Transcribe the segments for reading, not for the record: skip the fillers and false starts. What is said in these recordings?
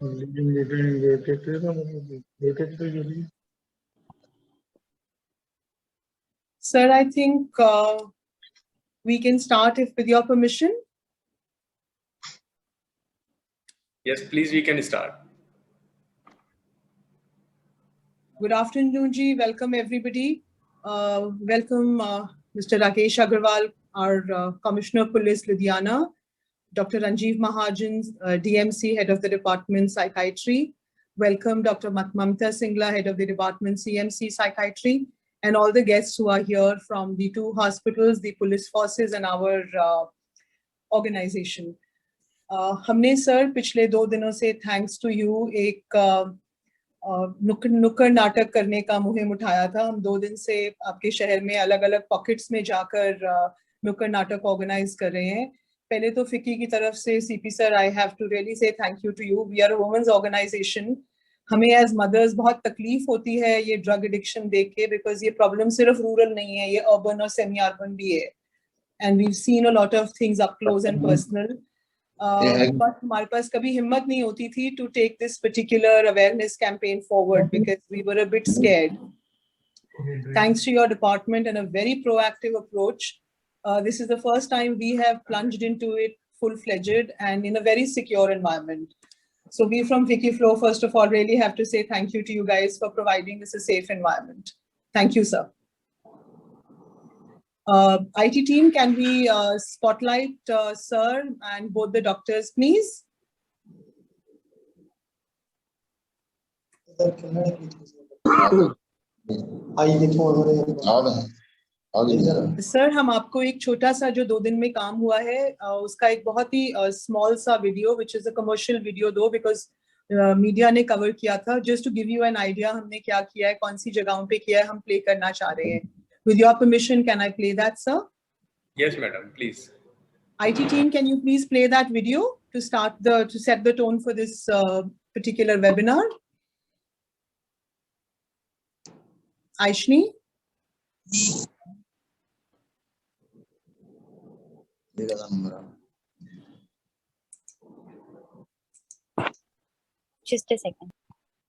Sir, I think we can start if with your permission. Yes, please, we can start. Good afternoon, ji. Welcome, everybody. Welcome, Mr. Rakesh Agarwal, our Commissioner of Police, Ludhiana, Dr. Ranjeev Mahajan, DMC, Head of the Department, Psychiatry. Welcome, Dr. Mamta Singla, Head of the Department, CMC, Psychiatry, and all the guests who are here from the two hospitals, the police forces, and our organization. हमने sir पिछले 2 दिनों से thanks to you एक नुक्कड़ नाटक करने का मुहिम उठाया था। हम 2 दिन से आपके शहर में अलग अलग पॉकेट्स में जाकर नुक्कड़ नाटक ऑर्गेनाइज कर रहे हैं। पहले तो फिक्की की तरफ से CP sir, I have to really say thank you to you. We are a women's organization. हमें एज मदर्स बहुत तकलीफ होती है ये ड्रग एडिक्शन देख के, बिकॉज ये प्रॉब्लम सिर्फ रूरल नहीं है, ये अर्बन और सेमी अर्बन भी है। And we seen a lot of things up close and personal. But हमारे पास कभी हिम्मत नहीं होती थी to take this particular awareness campaign forward because we were a bit scared. Thanks to your department and a very proactive approach, this is the first time we have plunged into it full-fledged and in a very secure environment. So we from Wikiflow, first of all, really have to say thank you to you guys for providing this a safe environment. Thank you, sir. IT team, can we spotlight sir and both the doctors, please? Sir, हम आपको एक छोटा सा जो 2 दिन में काम हुआ है उसका एक बहुत ही स्मॉल सा video, which is a commercial video दो, because मीडिया ने कवर किया था। Just to give you an idea हमने क्या किया है, कौन सी जगहों पे किया है, हम प्ले करना चाह रहे हैं। With your permission, can I play that, sir? Yes, madam, please. IT team, can you please play that video to set the tone for this particular webinar? Aishni? Just a second.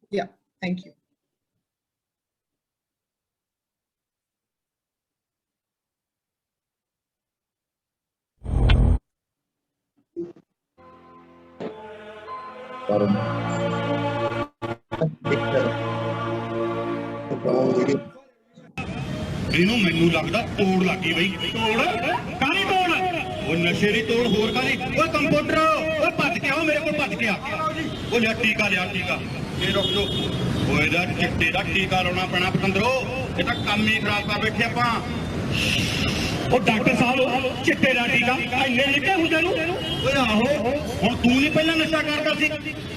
Yeah, thank you. ਇਹਨੂੰ ਮੈਨੂੰ ਲੱਗਦਾ ਤੋੜ ਲੱਗੀ ਬਈ। ਤੋੜ ਕਾਹਦੀ ਤੋੜ? ਉਹ ਨਸ਼ੇ ਦੀ ਤੋੜ, ਹੋਰ ਕਾਹਦੀ? ਓਏ ਕੰਪਿਊਟਰ, ਓਏ ਭੱਜ ਕੇ ਆਓ ਮੇਰੇ ਕੋਲ, ਭੱਜ ਕੇ ਆ। ਉਹ ਲਿਆ ਟੀਕਾ, ਲਿਆ ਟੀਕਾ। ਇਹ ਰੁਕ ਜਾਓ। ਓਏ ਦਾ ਚਿੱਟੇ ਦਾ ਟੀਕਾ ਲਾਉਣਾ ਪੈਣਾ ਪਤੰਦਰੋ, ਇਹ ਤਾਂ ਕੰਮ ਹੀ ਖਰਾਬ ਕਰ ਬੈਠੇ ਆਪਾਂ। ਉਹ ਡਾਕਟਰ ਸਾਹਿਬ, ਚਿੱਟੇ ਦਾ ਟੀਕਾ ਇੰਨੇ ਨਿੱਕੇ ਹੁੰਦੇ ਨੂੰ? ਓਏ ਆਹੋ, ਹੁਣ ਤੂੰ ਨਹੀਂ ਪਹਿਲਾਂ ਨਸ਼ਾ ਕਰਦਾ ਸੀ?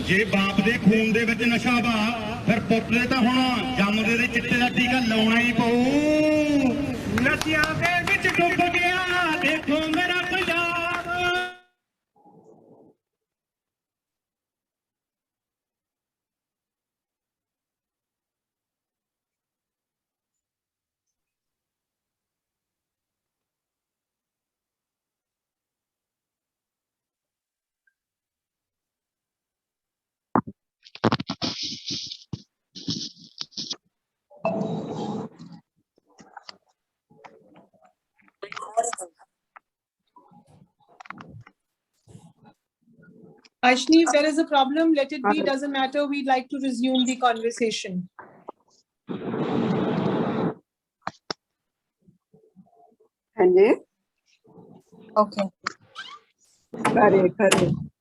ਜੇ ਬਾਪ ਦੇ ਖੂਨ ਦੇ ਵਿੱਚ ਨਸ਼ਾ ਵਾ, ਫਿਰ ਪੁੱਤ ਦੇ ਤਾਂ ਹੁਣ ਜੰਮਦੇ ਦੇ ਚਿੱਟੇ ਦਾ ਟੀਕਾ ਲਾਉਣਾ ਹੀ ਪਊ। ਨਸ਼ਿਆਂ ਦੇ ਵਿੱਚ ਡੁੱਬ ਗਿਆ ਦੇਖੋ ਮੇਰਾ Punjab. Aishni, if there is a problem, let it be. Doesn't matter. We'd like to resume the conversation. ਹਾਂਜੀ Okay.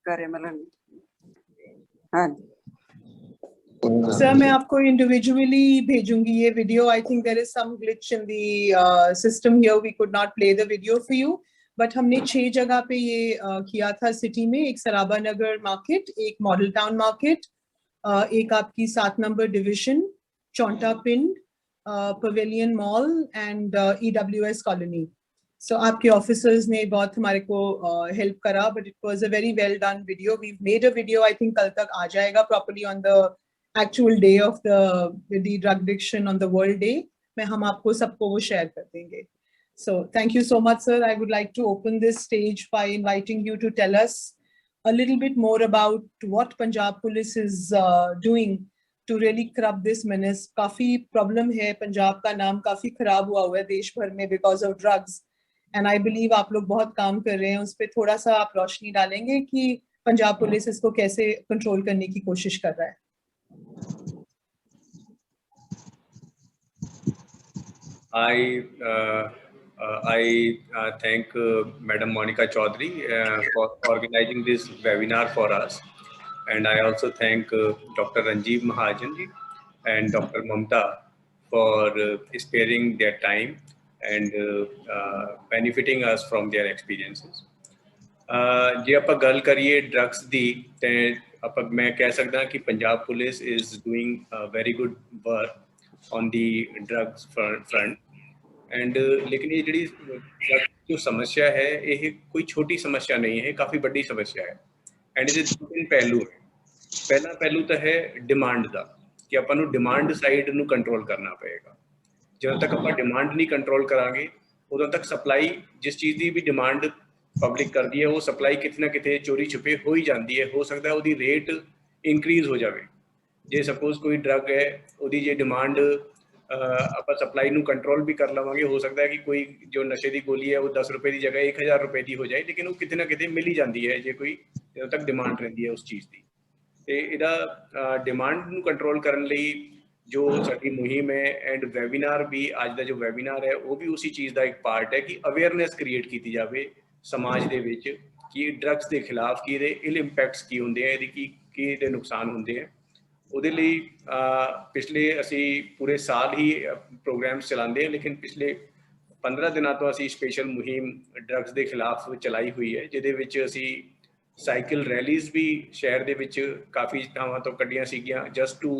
करे मतलब ਹਾਂਜੀ Sir, मैं आपको individually भेजूंगी ये video. I think there is some glitch in the system here. We could not play the video for you. But हमने 6 जगह पे ये किया था सिटी में। एक सराबा नगर मार्केट, एक मॉडल टाउन मार्केट, एक आपकी 7 नंबर डिवीजन, चौंटा पिंड, pavilion mall and EWS colony. So आपके ऑफिसर्स ने बहुत हमारे को हेल्प करा, but it was a very well done video. We've made a video. I think कल तक आ जाएगा properly on the actual day of the drug addiction on the World Day. मैं हम आपको सबको वो share कर देंगे. So thank you so much, sir. I would like to open this stage by inviting you to tell us a little bit more about what Punjab Police is doing to really curb this menace. काफी problem है, पंजाब का नाम काफी खराब हुआ है देश भर में because of drugs, and I believe आप लोग बहुत काम कर रहे हैं उस पे. थोड़ा सा आप रोशनी डालेंगे कि पंजाब पुलिस इसको कैसे कंट्रोल करने की कोशिश कर रहा है. I thank Madam Monica Chaudhary for organizing this webinar for us, and I also thank Dr. Ranjeev Mahajan ji and Dr. Mamta for sparing their time and benefiting us from their experiences. ਜੇ ਆਪਾਂ ਗੱਲ ਕਰੀਏ drugs ਦੀ ਤੇ ਆਪਾਂ ਮੈਂ ਕਹਿ ਸਕਦਾ ਕਿ Punjab police is doing very good work on the drugs front and लेकिन ये जी जो समस्या है ये कोई छोटी समस्या नहीं है, काफ़ी बड़ी समस्या है. एंड ये तीन पहलू है. पहला पहलू तो है डिमांड का कि अपन डिमांड साइड नू कंट्रोल करना पएगा. ਜਦੋਂ तक ਆਪਾਂ डिमांड नहीं कंट्रोल करांगे उदों तक सप्लाई जिस चीज़ की भी डिमांड पब्लिक करती है वो सप्लाई कितने ना कितने चोरी छुपे हो ही जाती है. हो सकता है वो रेट इंक्रीज हो जाए. जे सपोज कोई ड्रग है वो जे डिमांड ਆਪਾਂ सप्लाई ਨੂੰ कंट्रोल भी कर लवांगे, हो सकता है कि कोई जो नशे की गोली है वो 10 रुपए की जगह 1000 रुपए की हो जाए, लेकिन वो कितने ना कितने मिल ही जाती है जे कोई ਜਦੋਂ तक डिमांड रही है उस चीज़ की. ਤੇ ਇਹਦਾ डिमांड ਨੂੰ कंट्रोल करने ਲਈ जो साडी मुहिम है एंड वैबीनार भी आज का जो वैबीनार है वो भी उसी चीज़ का एक पार्ट है कि अवेयरनेस क्रिएट की जाए समाज के विच कि ड्रग्स के खिलाफ की इल इंपैक्ट्स की होंगे हैं, की नुकसान होंगे हैं. ਉਹਦੇ ਲਈ ਪਿਛਲੇ ਅਸੀਂ ਪੂਰੇ ਸਾਲ ਹੀ ਪ੍ਰੋਗਰਾਮਸ ਚਲਾਉਂਦੇ ਹਾਂ, ਲੇਕਿਨ ਪਿਛਲੇ 15 ਦਿਨਾਂ ਤੋਂ ਅਸੀਂ ਸਪੈਸ਼ਲ ਮੁਹਿੰਮ ਡਰੱਗਸ ਦੇ ਖਿਲਾਫ ਚਲਾਈ ਹੋਈ ਹੈ, ਜਿਹਦੇ ਵਿੱਚ ਅਸੀਂ ਸਾਈਕਲ ਰੈਲੀਜ਼ ਵੀ ਸ਼ਹਿਰ ਦੇ ਵਿੱਚ ਕਾਫੀ ਥਾਵਾਂ ਤੋਂ ਕੱਢੀਆਂ ਸੀਗੀਆਂ ਜਸਟ ਟੂ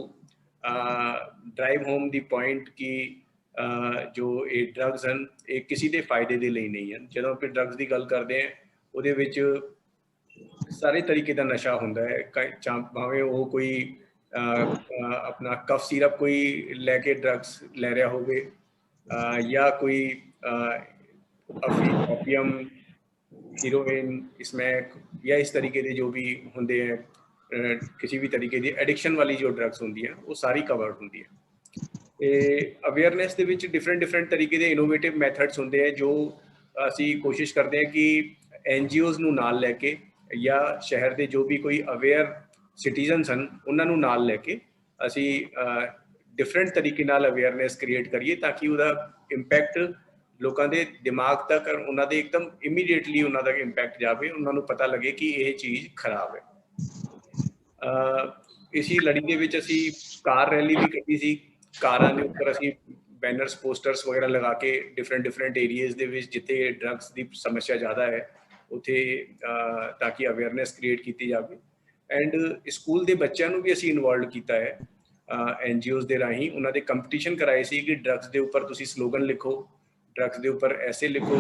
ਡਰਾਈਵ ਹੋਮ ਦੀ ਪੁਆਇੰਟ ਕਿ ਜੋ ਇਹ ਡਰੱਗਸ ਹਨ ਇਹ ਕਿਸੇ ਦੇ ਫਾਇਦੇ ਦੇ ਲਈ ਨਹੀਂ ਹਨ. ਜਦੋਂ ਆਪਾਂ ਡਰੱਗਸ ਦੀ ਗੱਲ ਕਰਦੇ ਹਾਂ ਉਹਦੇ ਵਿੱਚ ਸਾਰੇ ਤਰੀਕੇ ਦਾ ਨਸ਼ਾ ਹੁੰਦਾ ਹੈ, ਭਾਵੇਂ ਉਹ ਕੋਈ अपना कफ सिरप कोई लैके ड्रग्स ले रहा होवे या कोई ओपियम हीरोइन स्मैक या इस तरीके के जो भी होंगे हैं किसी भी तरीके की एडिक्शन वाली जो ड्रग्स होंगी हैं वो सारी कवर्ड होंगी है. अवेयरनेस के विच डिफरेंट तरीके के इनोवेटिव मैथड्स होंगे हैं जो असी कोशिश करते हैं कि NGOs नू नाल लैके या शहर के जो भी कोई अवेयर सिटीजनस हैं उन्होंने नाल लैके असी डिफरेंट तरीके नाल अवेयरनेस क्रिएट करिए ताकि उसका इंपैक्ट लोगों के दिमाग तक उन्होंने एकदम इमीडिएटली उन्होंने तक इंपैक्ट जाए, उन्होंने पता लगे कि यह चीज़ खराब है. इसी लड़ी के विच असी कार रैली भी करी सी. कारां दे उपर असी बैनर्स पोस्टर्स वगैरह लगा के डिफरेंट एरिएज दे विच जिथे ड्रग्स की समस्या ज़्यादा है उत्थे ताकि अवेयरनेस क्रिएट की जाए. एंड स्कूल के बच्चों भी असी इनवॉल्व किया है NGOs के राही. उन्होंने कंपटीशन कराए सी कि ड्रग्स के उपर तुसी स्लोगन लिखो, ड्रग्स के उपर ऐसे लिखो,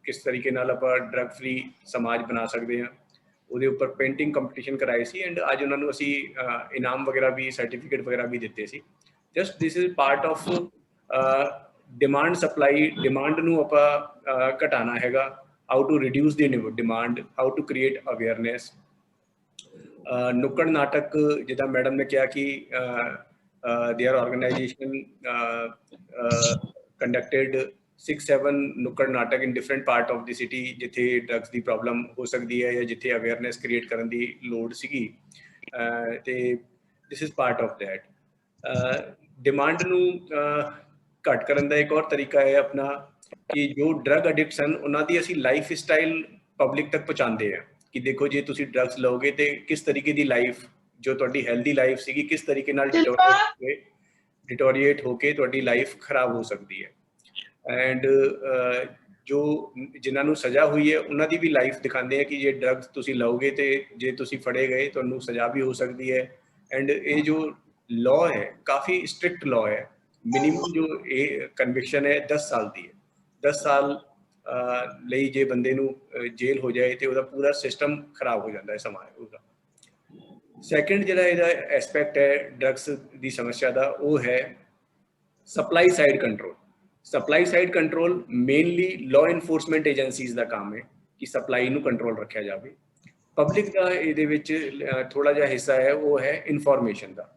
किस तरीके नाल आपां ड्रग फ्री समाज बना सकते हैं. वो उपर पेंटिंग कंपटीशन कराए सी एंड अज उन्होंने असी इनाम वगैरह भी सर्टिफिकेट वगैरह भी दिते सी. Just this is part of demand supply. Demand नूं आपां घटाना हैगा, how to reduce the demand, how to create awareness. नुक्कड़ नाटक जिदा मैडम ने कहा कि देयर ऑर्गेनाइजेशन कंडक्टेड 6-7 नुक्कड़ नाटक in different part of the city जिथे ड्रग्स की प्रॉब्लम हो सकती है या जिथे अवेयरनेस क्रिएट करने की लोड़ सीगी. ते this is part of that. Demand नूं घट करने का एक और तरीका है अपना कि जो ड्रग एडिक्ट्स हैं उन्होंने असी लाइफ स्टाइल पब्लिक तक पहुँचाते हैं कि देखो जे तुसी ड्रग्स लोगे तो किस तरीके की लाइफ जो तुहाडी हेल्दी लाइफ सीगी किस तरीके नाल डिटोरिएट होके तुहाडी लाइफ खराब हो सकती है. एंड जो जिन्हां नूं सज़ा हुई है उन्हां दी भी लाइफ दिखाते हैं कि जे ड्रग्स तुसी लोगे तो जे तुसी फड़े गए तो तुहानूं सज़ा भी हो सकती है. एंड ये जो लॉ है काफ़ी स्ट्रिक्ट लॉ है. मिनिमम जो ये कन्विक्शन है 10 साल की है. 10 साल ਲਈ ਜੇ ਬੰਦੇ ਨੂੰ ਜੇਲ੍ਹ ਹੋ ਜਾਏ ਤੇ ਉਹਦਾ ਪੂਰਾ ਸਿਸਟਮ ਖਰਾਬ ਹੋ ਜਾਂਦਾ ਹੈ ਸਮਾਜ ਉਹਦਾ. ਸੈਕੰਡ ਜਿਹੜਾ ਇਹਦਾ ਐਸਪੈਕਟ ਹੈ ਡਰੱਗਸ ਦੀ ਸਮੱਸਿਆ ਦਾ ਉਹ ਹੈ supply side control. Supply side control mainly law enforcement agencies ਦਾ ਕੰਮ ਹੈ ਕਿ ਸਪਲਾਈ ਨੂੰ ਕੰਟਰੋਲ ਰੱਖਿਆ ਜਾਵੇ. ਪਬਲਿਕ ਦਾ ਇਹਦੇ ਵਿੱਚ ਥੋੜਾ ਜਿਹਾ ਹਿੱਸਾ ਹੈ, ਉਹ ਹੈ ਇਨਫੋਰਮੇਸ਼ਨ ਦਾ।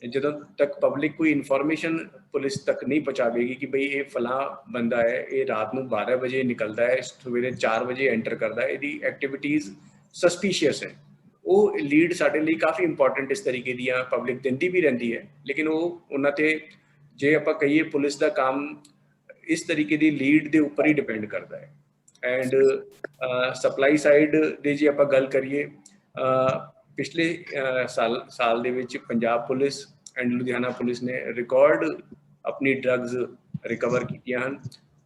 ਜਦੋਂ ਤੱਕ ਪਬਲਿਕ ਕੋਈ ਇਨਫੋਰਮੇਸ਼ਨ ਪੁਲਿਸ ਤੱਕ ਨਹੀਂ ਪਹੁੰਚਾਵੇਗੀ ਕਿ ਬਈ ਇਹ ਫਲਾਂ ਬੰਦਾ ਹੈ, ਇਹ ਰਾਤ ਨੂੰ 12 ਵਜੇ ਨਿਕਲਦਾ ਹੈ, ਸਵੇਰੇ 4 ਵਜੇ ਐਂਟਰ ਕਰਦਾ ਹੈ, ਇਹਦੀ ਐਕਟੀਵਿਟੀਜ਼ ਸਸਪੀਸ਼ੀਅਸ ਹੈ, ਉਹ ਲੀਡ ਸਾਡੇ ਲਈ ਕਾਫੀ ਇੰਪੋਰਟੈਂਟ ਇਸ ਤਰੀਕੇ ਦੀਆਂ ਪਬਲਿਕ ਦਿੰਦੀ ਵੀ ਰਹਿੰਦੀ ਹੈ। ਲੇਕਿਨ ਉਹ ਉਹਨਾਂ ਤੇ ਜੇ ਆਪਾਂ ਕਹੀਏ ਪੁਲਿਸ ਦਾ ਕੰਮ ਇਸ ਤਰੀਕੇ ਦੀ ਲੀਡ ਦੇ ਉੱਪਰ ਹੀ ਡਿਪੈਂਡ ਕਰਦਾ ਹੈ। ਐਂਡ ਸਪਲਾਈ ਸਾਈਡ ਦੇ ਜੇ ਆਪਾਂ ਗੱਲ ਕਰੀਏ, ਪਿਛਲੇ ਸਾਲ ਦੇ ਵਿੱਚ Punjab police and Ludhiana police ਨੇ ਰਿਕਾਰਡ ਆਪਣੀ ਡਰੱਗਸ ਰਿਕਵਰ ਕੀਤੀਆਂ ਹਨ।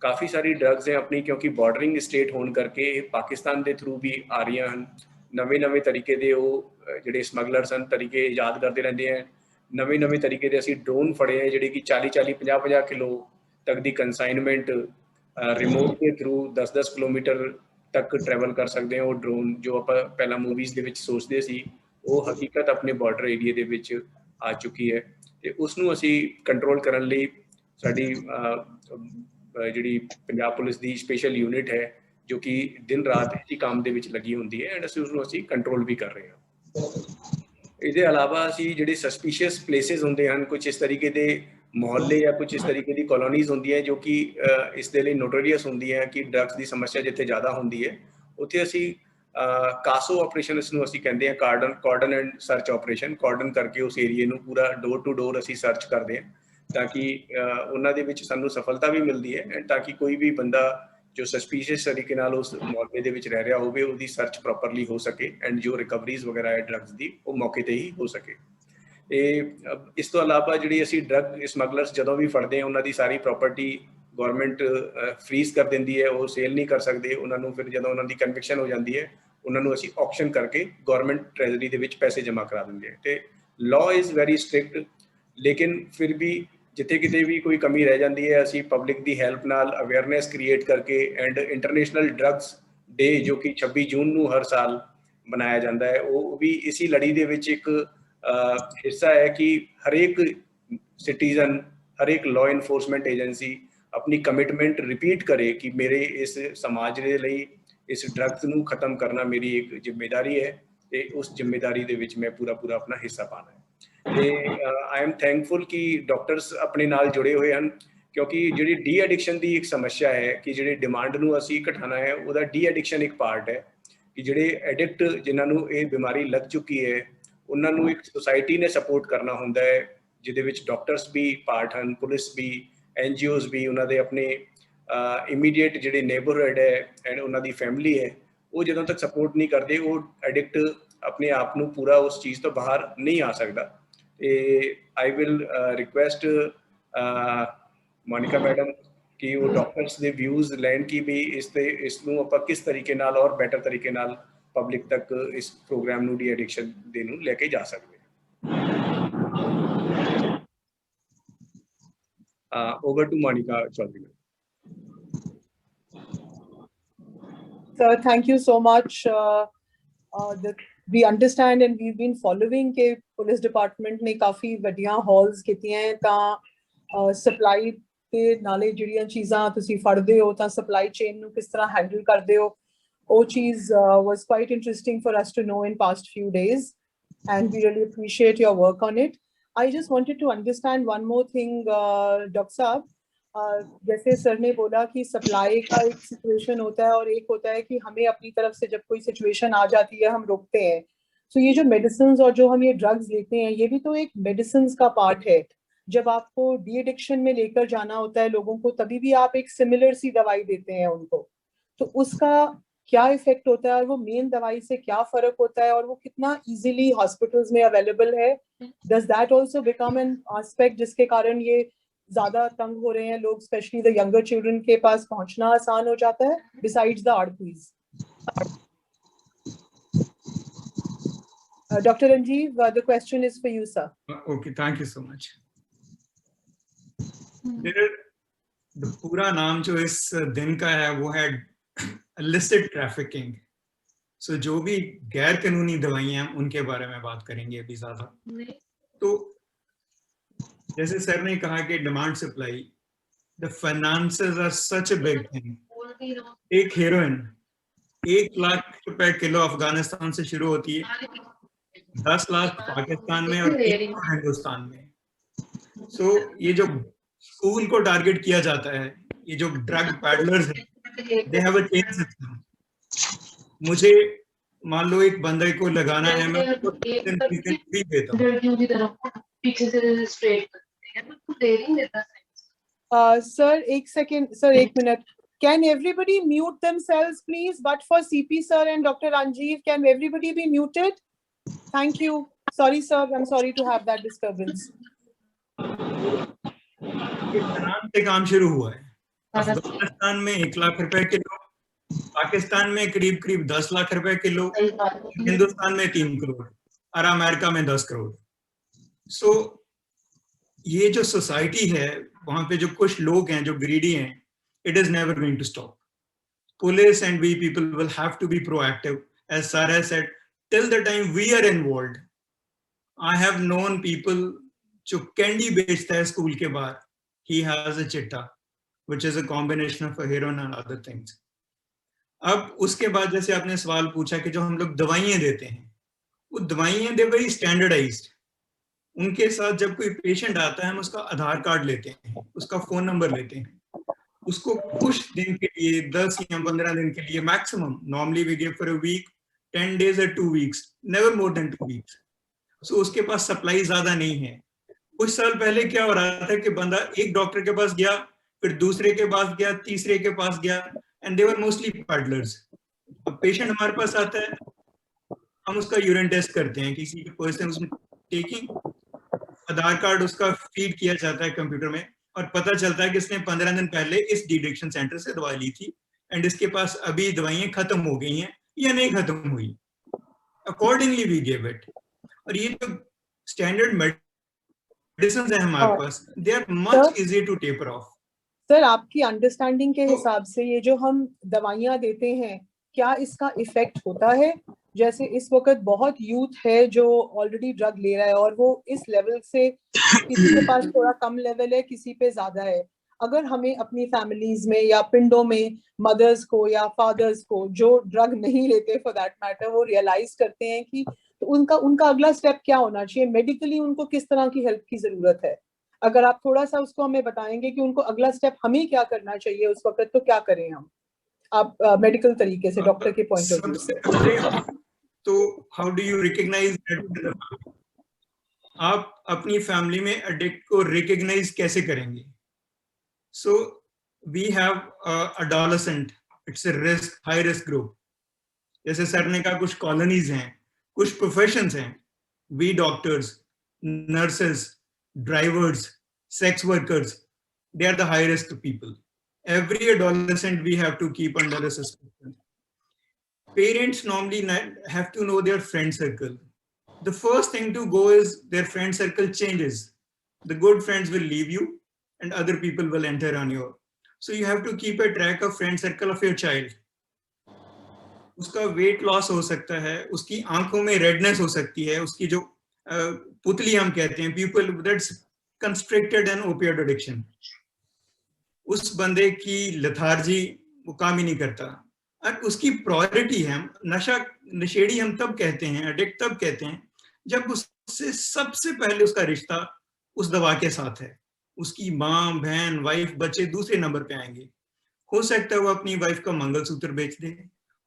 ਕਾਫੀ ਸਾਰੀ ਡਰੱਗਸ ਹੈ ਆਪਣੀ, ਕਿਉਂਕਿ ਬਾਰਡਰਿੰਗ ਸਟੇਟ ਹੋਣ ਕਰਕੇ ਪਾਕਿਸਤਾਨ ਦੇ ਥਰੂ ਵੀ ਆ ਰਹੀਆਂ ਹਨ। ਨਵੇਂ ਤਰੀਕੇ ਦੇ ਉਹ ਜਿਹੜੇ ਸਮਗਲਰਸ ਹਨ ਤਰੀਕੇ ਯਾਦ ਕਰਦੇ ਰਹਿੰਦੇ ਹਨ। ਨਵੇਂ ਤਰੀਕੇ ਦੇ ਅਸੀਂ ਡਰੋਨ ਫੜੇ ਹੈ ਜਿਹੜੇ ਕਿ 40 50 ਕਿਲੋ ਤੱਕ ਦੀ ਕੰਸਾਈਨਮੈਂਟ ਰਿਮੋਟ ਦੇ ਥਰੂ 10 ਕਿਲੋਮੀਟਰ ਤੱਕ ਟਰੈਵਲ ਕਰ ਸਕਦੇ ਹਾਂ। ਉਹ ਡਰੋਨ ਜੋ ਆਪਾਂ ਪਹਿਲਾਂ ਮੂਵੀਜ਼ ਦੇ ਵਿੱਚ ਸੋਚਦੇ ਸੀ, ਉਹ ਹਕੀਕਤ ਆਪਣੇ ਬਾਰਡਰ ਏਰੀਏ ਦੇ ਵਿੱਚ ਆ ਚੁੱਕੀ ਹੈ। ਤੇ ਉਸ ਨੂੰ ਅਸੀਂ ਕੰਟਰੋਲ ਕਰਨ ਲਈ ਸਾਡੀ ਜਿਹੜੀ ਪੰਜਾਬ ਪੁਲਿਸ ਦੀ ਸਪੈਸ਼ਲ ਯੂਨਿਟ ਹੈ ਜੋ ਕਿ ਦਿਨ ਰਾਤ ਇਸੇ ਕੰਮ ਦੇ ਵਿੱਚ ਲੱਗੀ ਹੁੰਦੀ ਹੈ, ਐਂਡ ਅਸੀਂ ਉਸਨੂੰ ਅਸੀਂ ਕੰਟਰੋਲ ਵੀ ਕਰ ਰਹੇ ਹਾਂ। ਇਹਦੇ ਇਲਾਵਾ ਅਸੀਂ ਜਿਹੜੇ ਸਸਪੀਸ਼ੀਅਸ ਪਲੇਸਿਸ ਹੁੰਦੇ ਹਨ, ਕੁਝ ਇਸ ਤਰੀਕੇ ਦੇ ਮੁਹੱਲੇ ਜਾਂ ਕੁਝ ਇਸ ਤਰੀਕੇ ਦੀ ਕਲੋਨੀਜ਼ ਹੁੰਦੀਆਂ ਜੋ ਕਿ ਇਸ ਦੇ ਲਈ ਨੋਟੋਰੀਅਸ ਹੁੰਦੀਆਂ ਕਿ ਡਰੱਗਸ ਦੀ ਸਮੱਸਿਆ ਜਿੱਥੇ ਜ਼ਿਆਦਾ ਹੁੰਦੀ ਹੈ, ਉੱਥੇ ਅਸੀਂ ਕਾਸੋ ਆਪਰੇਸ਼ਨ ਇਸ ਨੂੰ ਅਸੀਂ ਕਹਿੰਦੇ ਹਾਂ, cordon and search operation. Cordon ਕਰਕੇ ਉਸ ਏਰੀਏ ਨੂੰ ਪੂਰਾ ਡੋਰ ਟੂ ਡੋਰ ਅਸੀਂ ਸਰਚ ਕਰਦੇ ਹਾਂ ਤਾਂ ਕਿ ਉਹਨਾਂ ਦੇ ਵਿੱਚ ਸਾਨੂੰ ਸਫਲਤਾ ਵੀ ਮਿਲਦੀ ਹੈ, ਐਂਡ ਤਾਂ ਕਿ ਕੋਈ ਵੀ ਬੰਦਾ ਜੋ ਸਸਪੀਸ਼ੀਅਸ ਤਰੀਕੇ ਨਾਲ ਉਸ ਮੁਹੱਲੇ ਦੇ ਵਿੱਚ ਰਹਿ ਰਿਹਾ ਹੋਵੇ ਉਹਦੀ ਸਰਚ ਪ੍ਰੋਪਰਲੀ ਹੋ ਸਕੇ, ਐਂਡ ਜੋ ਰਿਕਵਰੀਜ਼ ਵਗੈਰਾ ਹੈ ਡਰੱਗਸ ਦੀ ਉਹ ਮੌਕੇ ਤੇ ਹੀ ਹੋ ਸਕੇ। ਇਸ ਤੋਂ ਇਲਾਵਾ ਜਿਹੜੀ ਅਸੀਂ ਡਰੱਗ ਸਮਗਲਰਸ ਜਦੋਂ ਵੀ ਫੜਦੇ ਹਾਂ ਉਹਨਾਂ ਦੀ ਸਾਰੀ ਪ੍ਰਾਪਰਟੀ ਗਵਰਨਮੈਂਟ ਫਰੀਜ਼ ਕਰ ਦਿੰਦੀ ਹੈ, ਉਹ ਸੇਲ ਨਹੀਂ ਕਰ ਸਕਦੇ ਉਹਨਾਂ ਨੂੰ। ਫਿਰ ਜਦੋਂ ਉਹਨਾਂ ਦੀ ਕਨਵਿਕਸ਼ਨ ਹੋ ਜਾਂਦੀ ਹੈ ਉਹਨਾਂ ਨੂੰ ਅਸੀਂ ਆਕਸ਼ਨ ਕਰਕੇ ਗਵਰਨਮੈਂਟ ਟ੍ਰੈਜਰੀ ਦੇ ਵਿੱਚ ਪੈਸੇ ਜਮ੍ਹਾਂ ਕਰਾ ਦਿੰਦੇ ਹਾਂ। ਤੇ ਲਾਅ ਇਜ਼ ਵੈਰੀ ਸਟ੍ਰਿਕਟ, ਲੇਕਿਨ ਫਿਰ ਵੀ ਜਿੱਥੇ ਕਿਤੇ ਵੀ ਕੋਈ ਕਮੀ ਰਹਿ ਜਾਂਦੀ ਹੈ ਅਸੀਂ ਪਬਲਿਕ ਦੀ ਹੈਲਪ ਨਾਲ ਅਵੇਅਰਨੈਸ ਕ੍ਰੀਏਟ ਕਰਕੇ ਐਂਡ ਇੰਟਰਨੈਸ਼ਨਲ ਡਰੱਗਸ ਡੇ ਜੋ ਕਿ 26 ਜੂਨ ਨੂੰ ਹਰ ਸਾਲ ਮਨਾਇਆ ਜਾਂਦਾ ਹੈ, ਉਹ ਵੀ ਇਸੀ ਲੜੀ ਦੇ ਵਿੱਚ ਇੱਕ ਹਿੱਸਾ ਹੈ ਕਿ ਹਰੇਕ ਸਿਟੀਜ਼ਨ, ਹਰੇਕ ਲਾਅ ਇਨਫੋਰਸਮੈਂਟ ਏਜੰਸੀ ਆਪਣੀ ਕਮਿਟਮੈਂਟ ਰਿਪੀਟ ਕਰੇ ਕਿ ਮੇਰੇ ਇਸ ਸਮਾਜ ਦੇ ਲਈ ਇਸ ਡਰੱਗਸ ਨੂੰ ਖਤਮ ਕਰਨਾ ਮੇਰੀ ਇੱਕ ਜ਼ਿੰਮੇਵਾਰੀ ਹੈ ਤੇ ਉਸ ਜ਼ਿੰਮੇਵਾਰੀ ਦੇ ਵਿੱਚ ਮੈਂ ਪੂਰਾ ਆਪਣਾ ਹਿੱਸਾ ਪਾਣਾ ਹੈ। ਤੇ ਆਈ ਐਮ ਥੈਂਕਫੁਲ ਕਿ ਡਾਕਟਰਸ ਆਪਣੇ ਨਾਲ ਜੁੜੇ ਹੋਏ ਹਨ, ਕਿਉਂਕਿ ਜਿਹੜੀ ਡੀ ਐਡਿਕਸ਼ਨ ਦੀ ਇੱਕ ਸਮੱਸਿਆ ਹੈ ਕਿ ਜਿਹੜੀ ਡਿਮਾਂਡ ਨੂੰ ਅਸੀਂ ਘਟਾਉਣਾ ਹੈ, ਉਹਦਾ ਡੀ ਐਡਿਕਸ਼ਨ ਇੱਕ ਪਾਰਟ ਹੈ ਕਿ ਜਿਹੜੇ ਐਡਿਕਟ ਜਿਨ੍ਹਾਂ ਨੂੰ ਇਹ ਬਿਮਾਰੀ ਲੱਗ ਚੁੱਕੀ ਹੈ ਉਹਨਾਂ ਨੂੰ ਇੱਕ ਸੋਸਾਇਟੀ ਨੇ ਸਪੋਰਟ ਕਰਨਾ ਹੁੰਦਾ ਹੈ, ਜਿਹਦੇ ਵਿੱਚ ਡਾਕਟਰਸ ਵੀ ਪਾਰਟ ਹਨ, ਪੁਲਿਸ ਵੀ, NGOs ਵੀ, ਉਹਨਾਂ ਦੇ ਆਪਣੇ ਇਮੀਡੀਏਟ ਜਿਹੜੇ ਨੇਬਰਹੁੱਡ ਹੈ ਐਂਡ ਉਹਨਾਂ ਦੀ ਫੈਮਿਲੀ ਹੈ, ਉਹ ਜਦੋਂ ਤੱਕ ਸਪੋਰਟ ਨਹੀਂ ਕਰਦੇ ਉਹ ਐਡਿਕਟ ਆਪਣੇ ਆਪ ਨੂੰ ਪੂਰਾ ਉਸ ਚੀਜ਼ ਤੋਂ ਬਾਹਰ ਨਹੀਂ ਆ ਸਕਦਾ। ਤੇ I will request Monika madam ਕਿ ਉਹ ਡਾਕਟਰਸ ਦੇ ਵਿਊਜ਼ ਲੈਣ ਕਿ ਵੀ ਇਸ ਨੂੰ ਆਪਾਂ ਕਿਸ ਤਰੀਕੇ ਨਾਲ ਔਰ ਬੈਟਰ ਤਰੀਕੇ ਨਾਲ ਪਬਲਿਕ ਤੱਕ ਇਸ ਪ੍ਰੋਗਰਾਮ ਨੂੰ ਡੀ ਐਡਿਕਸ਼ਨ ਦੇ ਨੂੰ ਲੈ ਕੇ ਜਾ ਸਕਦੇ ਹਾਂ। Over to Monika Chaudhary. Sir, thank you so much. We understand and we've been following कि पुलिस डिपार्टमेंट ने काफी वड्डियां हॉल्स कीतियां हैं ਤਾਂ ਸਪਲਾਈ ਤੇ ਨਾਲੇ ਜਿਹੜੀਆਂ ਚੀਜ਼ਾਂ ਤੁਸੀਂ ਫੜਦੇ ਹੋ ਤਾਂ ਸਪਲਾਈ ਚੇਨ ਨੂੰ ਕਿਸ ਤਰ੍ਹਾਂ ਹੈਂਡਲ ਕਰਦੇ ਹੋ, ਉਹ ਚੀਜ਼ was quite interesting for us to know in past few days and we really appreciate your work on it. I just wanted to understand one more thing, Dr. साहब, जैसे sir ने बोला कि सप्लाई का एक सिचुएशन होता है और एक होता है कि हमें अपनी तरफ से जब कोई सिचुएशन आ जाती है हम रोकते हैं। तो ये जो मेडिसिन और जो हम ये ड्रग्स लेते हैं ये भी तो एक मेडिसिन का पार्ट है। जब आपको डी एडिक्शन में लेकर जाना होता है लोगों को तभी भी आप एक सिमिलर सी दवाई देते हैं उनको, तो उसका क्या इफेक्ट होता है और वो मेन दवाई से क्या फर्क होता है और वो कितना इजीली हॉस्पिटल्स में अवेलेबल है? Does that also become an aspect जिसके कारण ये ज्यादा तंग हो रहे हैं लोग, स्पेशली द यंगर चिल्ड्रन के पास पहुंचना आसान हो जाता है besides the RTs? Dr. Ranjeev, the question is for you, sir. Okay, thank you so much. पूरा नाम जो इस दिन का है वो है illicit trafficking. So जो भी गैर कानूनी दवाइयां उनके बारे में बात करेंगे अभी ज्यादा। तो जैसे सर ने कहा कि demand supply, the finances are such a big thing. एक हेरोइन 1 लाख रुपए किलो अफगानिस्तान से शुरू होती है, 10 लाख पाकिस्तान में और 3 लाख हिंदुस्तान में। सो ये जो स्कूल को टारगेट किया जाता है, ये जो ड्रग पैडलर्स हैं, they have a chain system. मुझे मान लो एक बंदे को लगाना है, मैं उसको 3 दिन फ्री देता हूँ। सर एक सेकेंड, सर एक minute, can everybody mute themselves please, but for CP sir and Dr. Ranjeev, can everybody be muted? Thank you. Sorry sir, I'm sorry to have that disturbance. Iran से काम शुरू हुआ है, अफगानिस्तान में 1 लाख रुपए kilo, Pakistan में करीब करीब 10 लाख रुपए किलो, हिंदुस्तान में 3 करोड़ और अमेरिका में 10 करोड़। सो ये जो सोसाइटी है, वहां पे जो कुछ लोग हैं जो ग्रीडी हैं, it is never going to stop. Police and we people will have to be proactive. As Sarah said, till the time we are involved, I have known people जो कैंडी बेचता है स्कूल के बाहर, he has a chitta, which is a combination of a heroin and other things. अब उसके बाद जैसे आपने सवाल पूछा कि जो हम लोग दवाइयाँ देते हैं, वो दवाइयाँ दे वेरी स्टैंडर्डाइज्ड। उनके साथ जब कोई पेशेंट आता है, हम उसका आधार कार्ड लेते हैं, उसका फोन नंबर लेते हैं, उसको कुछ दिन के लिए 10 या 15 दिन के लिए maximum, normally we give for a week, 10 days or 2 weeks, never more than 2 weeks. So उसके पास सप्लाई ज्यादा नहीं है। कुछ साल पहले क्या हो रहा था कि बंदा एक डॉक्टर के पास गया, फिर दूसरे के पास गया, तीसरे के पास गया, and they were mostly peddlers. अब पेशेंट हमारे पास आता है, हम उसका यूरिन टेस्ट करते हैं, किसी पर्सन उसमें टेकिंग, आधार कार्ड उसका फीड किया जाता है कंप्यूटर में, और पता चलता है कि इसने 15 दिन पहले इस डिडक्शन सेंटर से दवाई ली थी, एंड इसके पास अभी दवाइयां खत्म हो गई हैं या नहीं खत्म हुई। Accordingly we give it. और ये जो स्टैंडर्ड मेडिसिन है हमारे पास, they are much easy to taper off. Sir आपकी अंडरस्टैंडिंग के हिसाब से ये जो हम दवाइयाँ देते हैं, क्या इसका इफेक्ट होता है? जैसे इस वक्त बहुत यूथ है जो ऑलरेडी ड्रग ले रहा है और वो इस लेवल से, किसी के पास थोड़ा कम लेवल है, किसी पे ज्यादा है। अगर हमें अपनी फैमिलीज में या पिंडों में मदर्स को या फादर्स को जो ड्रग नहीं लेते फॉर दैट मैटर, वो रियलाइज करते हैं कि तो उनका अगला स्टेप क्या होना चाहिए, मेडिकली उनको किस तरह की हेल्प की जरूरत है, अगर आप थोड़ा सा उसको हमें बताएंगे कि उनको अगला स्टेप हमें क्या करना चाहिए उस वक्त, तो क्या करें हम, आप मेडिकल तरीके से, डॉक्टर के पॉइंट ऑफ व्यू से। तो how do you recognize that? आप अपनी फैमिली में एडिक्ट को रिकॉग्नाइज कैसे करेंगे? So we have adolescent, it's a risk, high risk group. जैसे सर ने कहा, कुछ कॉलोनीज हैं, कुछ प्रोफेशंस हैं, we doctors, nurses, drivers, sex workers, they are the high risk people. Every adolescent we have to keep under a suspicion. Parents normally have to know their friend circle. The first thing to go is their friend circle changes. The good friends will leave you and other people will enter on you. So you have to keep a track of friend circle of your child. उसका weight loss हो सकता है, उसकी आंखों में redness हो सकती है, उसकी जो पुतली हम कहते हैं, people that's constricted and opioid addiction. उस बंदे की लथार्जी वो काम ही नहीं करता, और उसकी प्रायोरिटी है, नशेड़ी हम तब कहते हैं, एडिक्ट तब कहते हैं जब उससे सबसे पहले उसका रिश्ता उस दवा के साथ है। उसकी माँ, बहन, वाइफ, बच्चे दूसरे नंबर पे आएंगे। हो सकता है वो अपनी वाइफ का मंगलसूत्र बेच दे,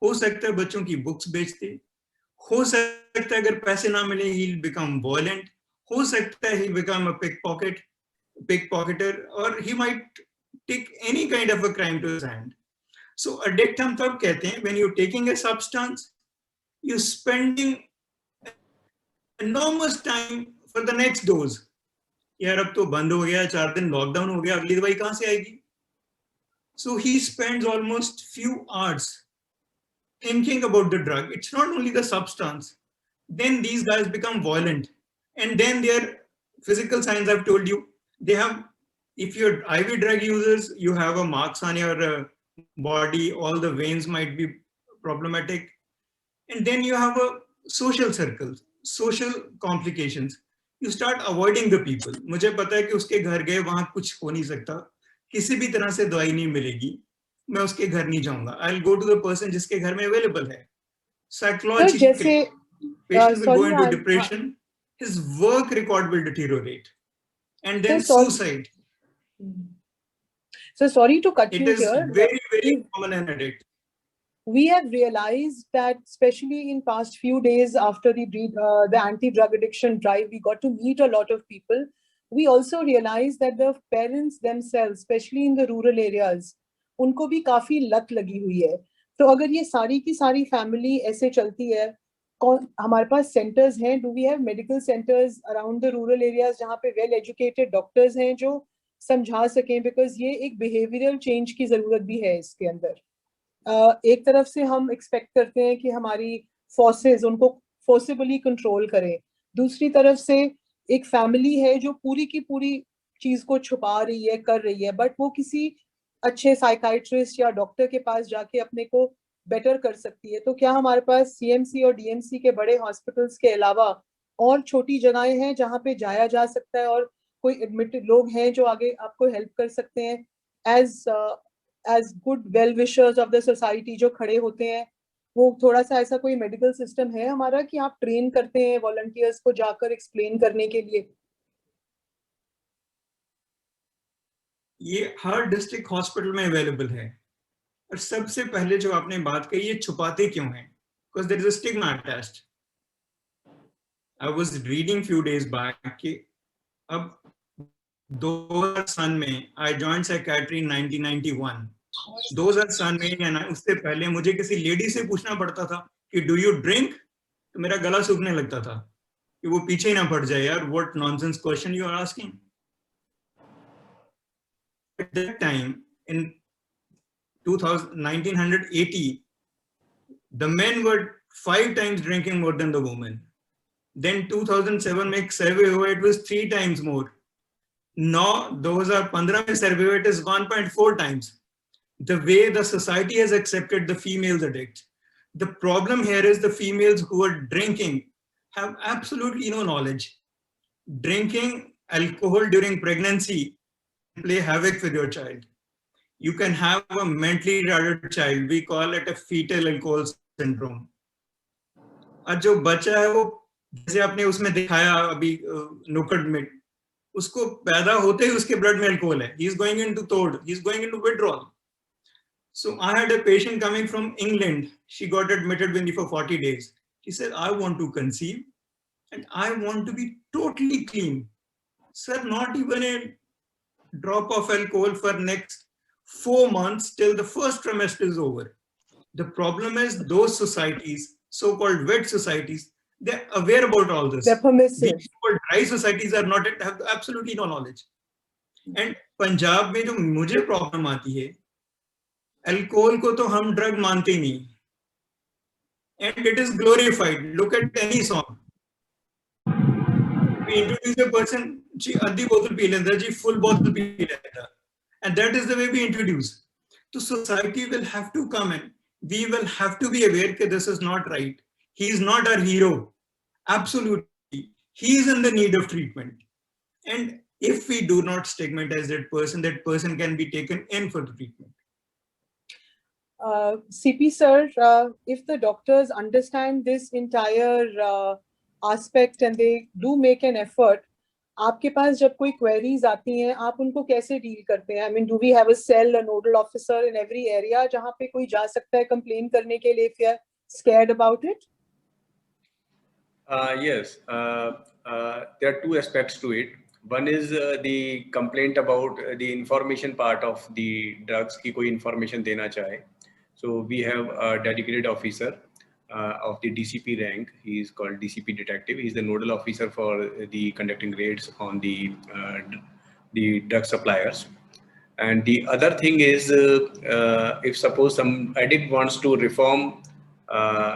हो सकता है बच्चों की बुक्स बेच दे, हो सकता है अगर पैसे ना मिले ही बिकम वॉयलेंट, हो सकता है ही बिकम अ पिक पॉकेटर, और he might take any kind of a crime to his hand. So addict हम तब कहते हैं when you're taking a substance, you're spending enormous time for the next dose. यार अब तो बंद हो गया, 4 दिन लॉकडाउन हो गया, अगली दवाई कहाँ से आएगी? So he spends almost few hours thinking about the drug. It's not only the substance. Then these guys become violent, and then their physical signs, I've told you, they have. If you're IV drug users, you have a marks on your body, all the veins might be problematic. And then you have a social circle, social complications. You start avoiding the people. मुझे पता है कि उसके घर गए, वहां कुछ हो नहीं सकता, किसी भी तरह से दवाई नहीं मिलेगी, मैं उसके घर नहीं जाऊंगा. I'll go to the person जिसके घर में available है. सर Psychologically, जैसे patient will go sorry, into depression. His work record will deteriorate, and then Sir, sorry. suicide. So sorry to cut It you is here. very common in addict. We have realized that, especially in past few days after the anti-drug addiction drive, we got to meet a lot of people. We also realized that the parents themselves, especially in the rural areas, उनको भी काफी लत लगी हुई है. तो अगर ये सारी की सारी फैमिली ऐसे चलती है, हमारे पास सेंटर्स हैं, do we have medical centers around the rural areas जहाँ पे वेल एजुकेटेड डॉक्टर्स हैं जो समझा सकें, बिकॉज ये एक बिहेवियरल चेंज की जरूरत भी है इसके अंदर. एक तरफ से हम एक्सपेक्ट करते हैं कि हमारी फोर्सेस उनको फोर्सिबली कंट्रोल करें, दूसरी तरफ से एक फैमिली है जो पूरी की पूरी चीज को छुपा रही है, कर रही है, बट वो किसी अच्छे साइकाइट्रिस्ट या डॉक्टर के पास जाके अपने को बेटर कर सकती है. तो क्या हमारे पास सीएमसी और डीएमसी के बड़े हॉस्पिटल्स के अलावा और छोटी जगहें हैं जहाँ पे जाया जा सकता है और कोई एडमिटेड लोग हैं जो आगे आपको हेल्प कर सकते हैं as good well wishers of the society जो खड़े होते हैं? वो थोड़ा सा ऐसा कोई मेडिकल सिस्टम है हमारा कि आप ट्रेन करते हैं वॉलंटियर्स को जाकर एक्सप्लेन करने के लिए? ये हर डिस्ट्रिक्ट हॉस्पिटल में अवेलेबल है. और सबसे पहले जो आपने बात कही, ये छुपाते क्यों हैं? Because there is a stigma attached. I was reading few days back कि अब 2000 में I joined psychiatry in 1991. 2000 में या उससे पहले मुझे किसी लेडी से पूछना पड़ता था कि डू यू ड्रिंक, तो मेरा गला सूखने लगता था कि वो पीछे ही ना पड़ जाए, यार what nonsense question you are asking. At that time in 1980, the men were 5 times drinking more than the women. Then 2007 में एक सर्वे हुआ, it was 3 times more. Now 2015 में सर्वे हुआ, it is 1.4 times. The way the society has accepted the females addict. The problem here is the females who are drinking have absolutely no knowledge. Drinking alcohol during pregnancy play havoc with your child. You can have a mentally retarded child. We call it a fetal alcohol syndrome. और जो बच्चा है वो जैसे आपने उसमें दिखाया अभी नुक्कड़ में, उसको पैदा होते ही उसके ब्लड में अल्कोहल है. He is going into TOD. He is going into withdrawal. So I had a patient coming from England. She got admitted with me for 40 days. She said, I want to conceive and I want to be totally clean. Sir, not even a drop of alcohol for next 4 months till the first trimester is over. The problem is those societies, so-called wet societies, they're aware about all this. They're permissive. These so-called dry societies are not, have absolutely no knowledge. And Punjab में जो मुझे problem आती है, alcohol को तो हम drug मानते ही नहीं, and it is glorified. Look at any song. We introduce a person, जी आधी बोतल पी लेता, जी full bottle पी लेता, and that is the way we introduce. So society will have to come in. We will have to be aware that this is not right. He is not our hero. Absolutely, he is in the need of treatment. And if we do not stigmatize that person can be taken in for the treatment. CP sir, if the doctors understand this entire aspect and they do make an effort, आपके पास जब कोई queries आती हैं, आप उनको कैसे deal करते हैं? I mean, do we have a cell, a nodal officer in every area जहाँ पे कोई जा सकता है complain करने के लिए if you are scared about it? Yes, there are 2 aspects to it. One is the complaint about the information part of the drugs की कोई information देना चाहे. So we have a dedicated officer of the DCP rank. He is called DCP detective. He is the nodal officer for the conducting raids on the drug suppliers. And the other thing is, if suppose some addict wants to reform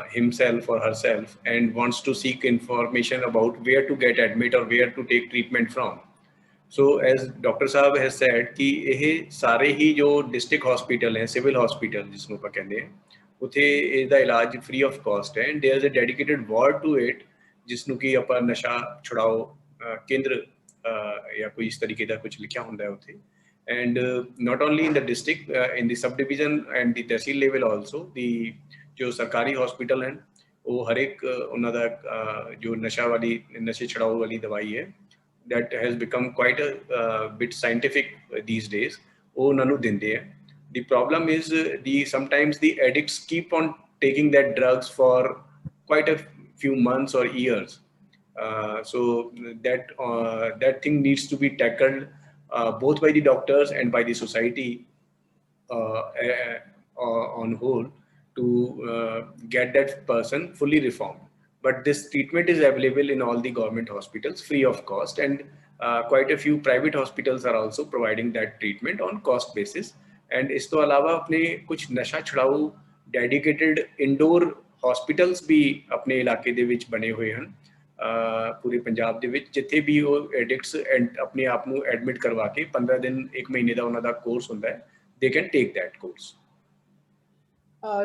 himself or herself and wants to seek information about where to get admit or where to take treatment from. So as Dr. Saab has said कि ये सारे ही जो district hospital हैं, civil hospital जिसनों पर कहते हैं, उथे इसका इलाज free of cost है and there is a dedicated ward to it जिसनों की अपन नशा छुड़ाओ केंद्र या कोई इस तरीके का कुछ लिखा होता है उथे and not only in the district, in the subdivision and the tehsil level also, the जो सरकारी हॉस्पिटल हैं वो हर एक उन्हों दा जो नशे छड़ाओ वाली दवाई है that has become quite a bit scientific these days, वो उन्होंने दिंदे हैं. The problem is sometimes the addicts keep on taking that drugs for quite a few months or years. So that thing needs to be tackled both by the doctors and by the society on whole to get that person fully reformed. But this treatment is available in all the government hospitals free of cost, and quite a few private hospitals are also providing that treatment on cost basis. And इस तो अलावा अपने कुछ नशा छुड़ाऊ dedicated indoor hospitals भी अपने इलाके दे विच बने हुए हैं पूरे पंजाब दे विच, जिथे भी वो एडिक्ट्स अपने आप को एडमिट करवा के 15 दिन 1 महीने का उन्होंने कोर्स होता है, they can take that course.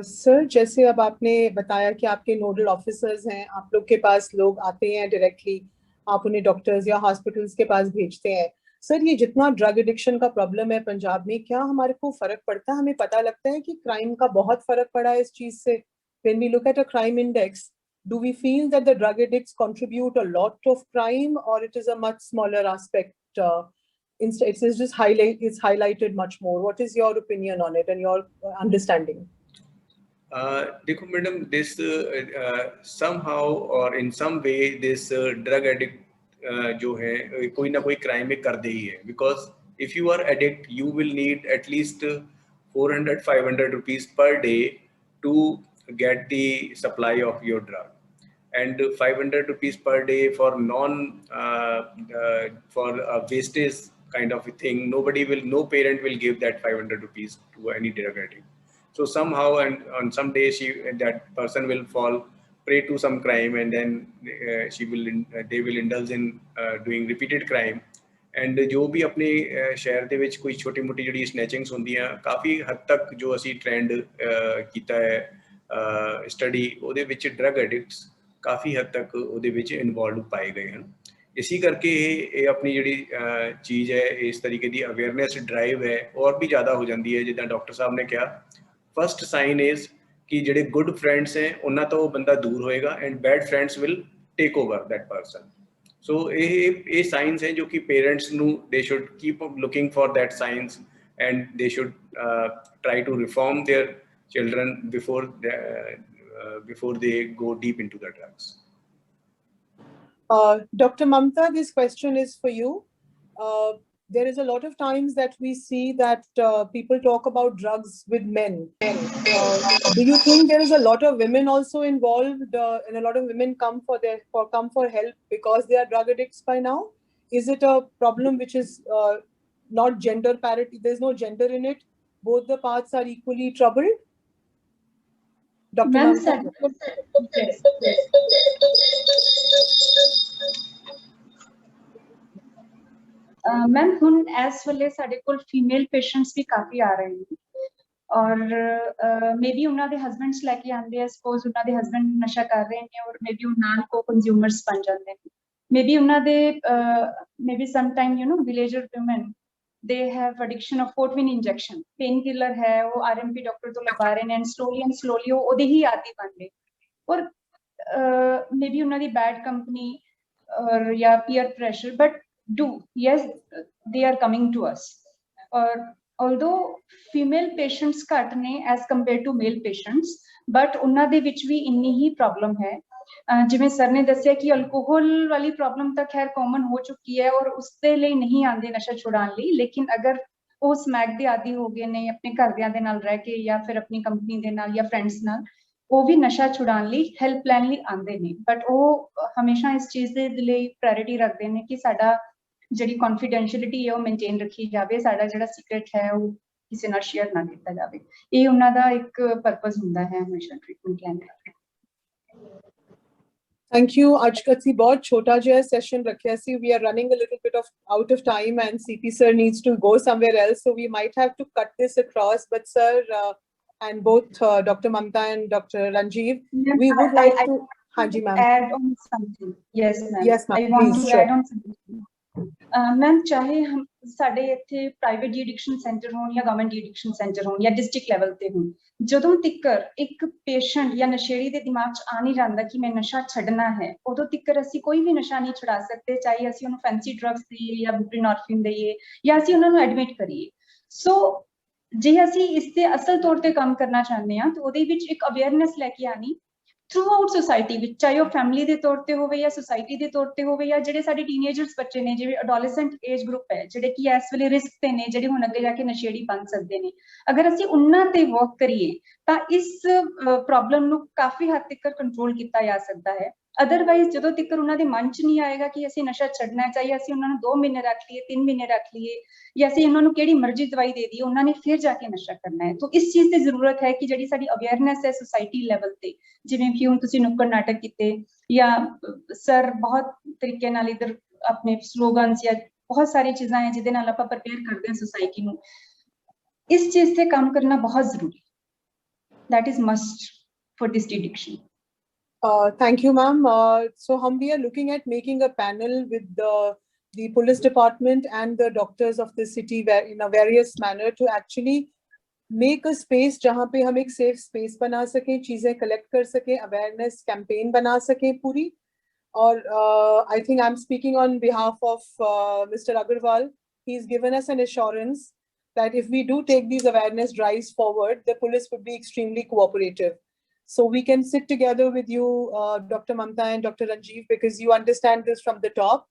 Sir जैसे अब आपने बताया कि आपके नोडल ऑफिसर्स हैं, आप लोग के पास लोग आते हैं डायरेक्टली, आप उन्हें डॉक्टर्स या हॉस्पिटल्स के पास भेजते हैं. सर ये जितना ड्रग एडिक्शन का प्रॉब्लम है पंजाब में, क्या हमारे को फर्क पड़ता है? हमें पता लगता है कि क्राइम का बहुत फर्क पड़ा है इस चीज से. When we look at a crime index, do we feel that the drug addicts contribute a lot of crime, or it is a much smaller aspect? It's just highlighted much more. What is your opinion on it and your understanding? देखो madam, this somehow or in some way this drug addict जो है कोई ना कोई crime में कर दे ही है, because if you are addict you will need at least 400-500 rupees per day to get the supply of your drug, and 500 rupees per day for for a wastage kind of a thing, no parent will give that 500 rupees to any drug addict. So somehow, and on some day that person will fall prey to some crime, and then they will indulge in doing repeated crime. And जो भी अपने शहर दे विच कोई छोटी मोटी जिहड़ी snatchings होंदियां, काफ़ी हद तक जो असी ट्रेंड कीता है स्टडी, ਉਹਦੇ ਵਿੱਚ ड्रग एडिक्ट्स काफ़ी हद तक ਉਹਦੇ ਵਿੱਚ इन्वॉल्व पाए गए हैं. इसी करके ये अपनी जिहड़ी चीज़ है, इस तरीके की अवेयरनेस ड्राइव है और भी ज़्यादा हो जाती है. जिद्दां डॉक्टर साहब ने कहा, फर्स्ट साइन इज कि ਜਿਹੜੇ गुड फ्रेंड्स हैं ਉਹਨਾਂ ਤੋਂ ਬੰਦਾ दूर होएगा, and bad friends will take over that person. So ये साइंस हैं जो कि पेरेंट्स नू they should keep looking for that signs, and they should try to reform their children before they go deep into the drugs. Dr. Mamta, this question is for you. There is a lot of times that we see that people talk about drugs with men. Do you think there is a lot of women also involved, and a lot of women come for help because they are drug addicts by now? Is it a problem which is not gender parity? There's no gender in it. Both the parts are equally troubled. Dr. Mamta. Ma'am हुन इस वेले साडे कोल female patients भी काफी आ रहे हैं, और may be उन्होंने हस्बैंड्स लैके आते हैं, सपोज उन्होंने हस्बैंड नशा कर रहे हैं और मे बी उन्होंने को कंज्यूमर्स बन जाते हैं. मे बी उन्होंने maybe some time you know villager women they have addiction of Fortwin injection, pain killer है वो आरएमपी डॉक्टर तो लगा रहे हैं, एंड स्लोली वो ओदे ही आदी बन गए. और मे बी उन्होंने बैड कंपनी और या peer pressure, but yes, they are coming to us. Or although female patients घट ने as compared to male patients, but उन्हां दे विच भी इन्नी ही प्रॉब्लम है. जिवें सर ने दस्सिया कि अल्कोहल वाली प्रॉब्लम तो खैर कॉमन हो चुकी है और उसके लिए नहीं आंदे नशा छुड़ाने लिए, लेकिन अगर वो स्मैक दे आदी हो गए ने अपने घरदियां दे नाल रह के या फिर अपनी कंपनी दे नाल या फ्रेंड्स नाल, वो भी नशा छुड़ाने लिए हेल्पलाइन लिए आंदे ने. बट वो हमेशा इस चीज़ दे लिए प्रायोरिटी रखते हैं कि साडा ਜਿਹੜੀ कॉन्फिडेंशियलिटी है वो मेनटेन रखी जाए, साडा जिहड़ा सीक्रेट है वो किसी नाल शेयर ना किया जाए. ये उन्हां दा एक पर्पस हुंदा है हमेशा ट्रीटमेंट लैण दा. Thank you. आज ਅਸੀਂ बहुत छोटा जिहा सेशन रखिया सी. We are running a little bit out of time, and CP sir needs to go somewhere else, so we might have to cut this across. But sir and both Dr. Mamta and Dr. Ranjeev, we would like to Hanji ma'am add on something. Yes ma'am. Yes ma'am. I want to add on something. Ma'am चाहे हम ਸਾਡੇ ਇੱਥੇ private de addiction centre ਹੋਣ ਜਾਂ government de addiction centre ਹੋਣ ਜਾਂ district level ਤੇ ਹੋਣ, ਜਦੋਂ ਤੱਕਰ ਇੱਕ ਪੇਸ਼ੈਂਟ ਜਾਂ ਨਸ਼ੇੜੀ ਦੇ ਦਿਮਾਗ 'ਚ ਆ ਨਹੀਂ ਜਾਂਦਾ ਕਿ ਮੈਂ ਨਸ਼ਾ ਛੱਡਣਾ ਹੈ, ਉਦੋਂ ਤੱਕਰ ਅਸੀਂ ਕੋਈ ਵੀ ਨਸ਼ਾ ਨਹੀਂ ਛੁਡਾ ਸਕਦੇ, ਚਾਹੇ ਅਸੀਂ ਉਹਨੂੰ ਫੈਂਸੀ ਡਰੱਗਸ ਦੇਈਏ ਜਾਂ ਬੁਪਰੀਨੋਰਫਿਨ ਦੇਈਏ ਜਾਂ ਅਸੀਂ ਉਹਨਾਂ ਨੂੰ ਐਡਮਿਟ ਕਰੀਏ। ਸੋ ਜੇ ਅਸੀਂ ਇਸ ਤੇ ਅਸਲ ਤੌਰ ਤੇ ਕੰਮ ਕਰਨਾ ਚਾਹੁੰਦੇ ਹਾਂ ਤਾਂ ਉਹਦੇ ਵਿੱਚ ਇੱਕ ਅਵੇਅਰਨੈਸ ਲੈ ਕੇ ਆਣੀ ਥਰੂ ਆਊਟ ਸੋਸਾਇਟੀ ਵਿੱਚ, ਚਾਹੇ ਉਹ ਫੈਮਿਲੀ ਦੇ ਤੌਰ ਤੇ ਹੋਵੇ ਜਾਂ ਸੋਸਾਇਟੀ ਦੇ ਤੌਰ ਤੇ ਹੋਵੇ, ਜਾਂ ਜਿਹੜੇ ਸਾਡੇ ਟੀਨੇਜਰਸ ਬੱਚੇ ਨੇ, ਜਿਹੜੇ ਅਡੋਲੈਸੈਂਟ ਏਜ ਗਰੁੱਪ ਹੈ, ਜਿਹੜੇ ਕਿ ਇਸ ਵੇਲੇ ਰਿਸਕ ਤੇ ਨੇ, ਜਿਹੜੇ ਹੁਣ ਅੱਗੇ ਜਾ ਕੇ ਨਸ਼ੇੜੀ ਬਣ ਸਕਦੇ ਨੇ, ਅਗਰ ਅਸੀਂ ਉਹਨਾਂ ਤੇ ਵਰਕ ਕਰੀਏ ਤਾਂ ਇਸ ਪ੍ਰੋਬਲਮ ਨੂੰ ਕਾਫੀ ਹੱਦ ਤੱਕ ਕੰਟਰੋਲ ਕੀਤਾ ਜਾ ਸਕਦਾ ਹੈ। ਅਦਰਵਾਈਜ਼ ਜਦੋਂ ਤੱਕ ਉਹਨਾਂ ਦੇ ਮਨ 'ਚ ਨਹੀਂ ਆਏਗਾ ਕਿ ਅਸੀਂ ਨਸ਼ਾ ਛੱਡਣਾ, ਚਾਹੀਏ ਅਸੀਂ ਉਹਨਾਂ ਨੂੰ 2 ਮਹੀਨੇ ਰੱਖ ਲਈਏ, 3 ਮਹੀਨੇ ਰੱਖ ਲਈਏ, ਜਾਂ ਅਸੀਂ ਉਹਨਾਂ ਨੂੰ ਕਿਹੜੀ ਮਰਜ਼ੀ ਦਵਾਈ ਦੇ ਦਈਏ, ਉਹਨਾਂ ਨੇ ਫਿਰ ਜਾ ਕੇ ਨਸ਼ਾ ਕਰਨਾ ਹੈ। ਤਾਂ ਇਸ ਚੀਜ਼ ਦੀ ਜ਼ਰੂਰਤ ਹੈ ਕਿ ਜਿਹੜੀ ਸਾਡੀ ਅਵੇਅਰਨੈਸ ਹੈ ਸੋਸਾਇਟੀ ਲੈਵਲ ਤੇ, ਜਿਵੇਂ ਕਿ ਹੁਣ ਤੁਸੀਂ ਨੁੱਕੜ ਨਾਟਕ ਕੀਤੇ ਜਾਂ ਸਰ ਬਹੁਤ ਤਰੀਕੇ ਨਾਲ ਇਧਰ ਆਪਣੇ ਸਲੋਗਨਸ ਜਾਂ ਬਹੁਤ ਸਾਰੀ ਚੀਜ਼ਾਂ ਹੈ ਜਿਹਦੇ ਨਾਲ ਆਪਾਂ ਪ੍ਰਪੇਅਰ ਕਰਦੇ ਹਾਂ ਸੋਸਾਇਟੀ ਨੂੰ, ਇਸ ਚੀਜ਼ ਤੇ ਕੰਮ ਕਰਨਾ ਬਹੁਤ ਜ਼ਰੂਰੀ, that is must for this addiction. Thank you, ma'am. So we are looking at making a panel with the police department and the doctors of the city where in a various manner to actually make a space जहाँ पे हम एक safe space बना सकें, चीजें collect कर सकें, awareness campaign बना सकें पूरी। और I think I'm speaking on behalf of Mr. Agarwal. He's given us an assurance that if we do take these awareness drives forward, the police would be extremely cooperative. So we can sit together with you, Dr. Mamta and Dr. Ranjeev, because you understand this from the top.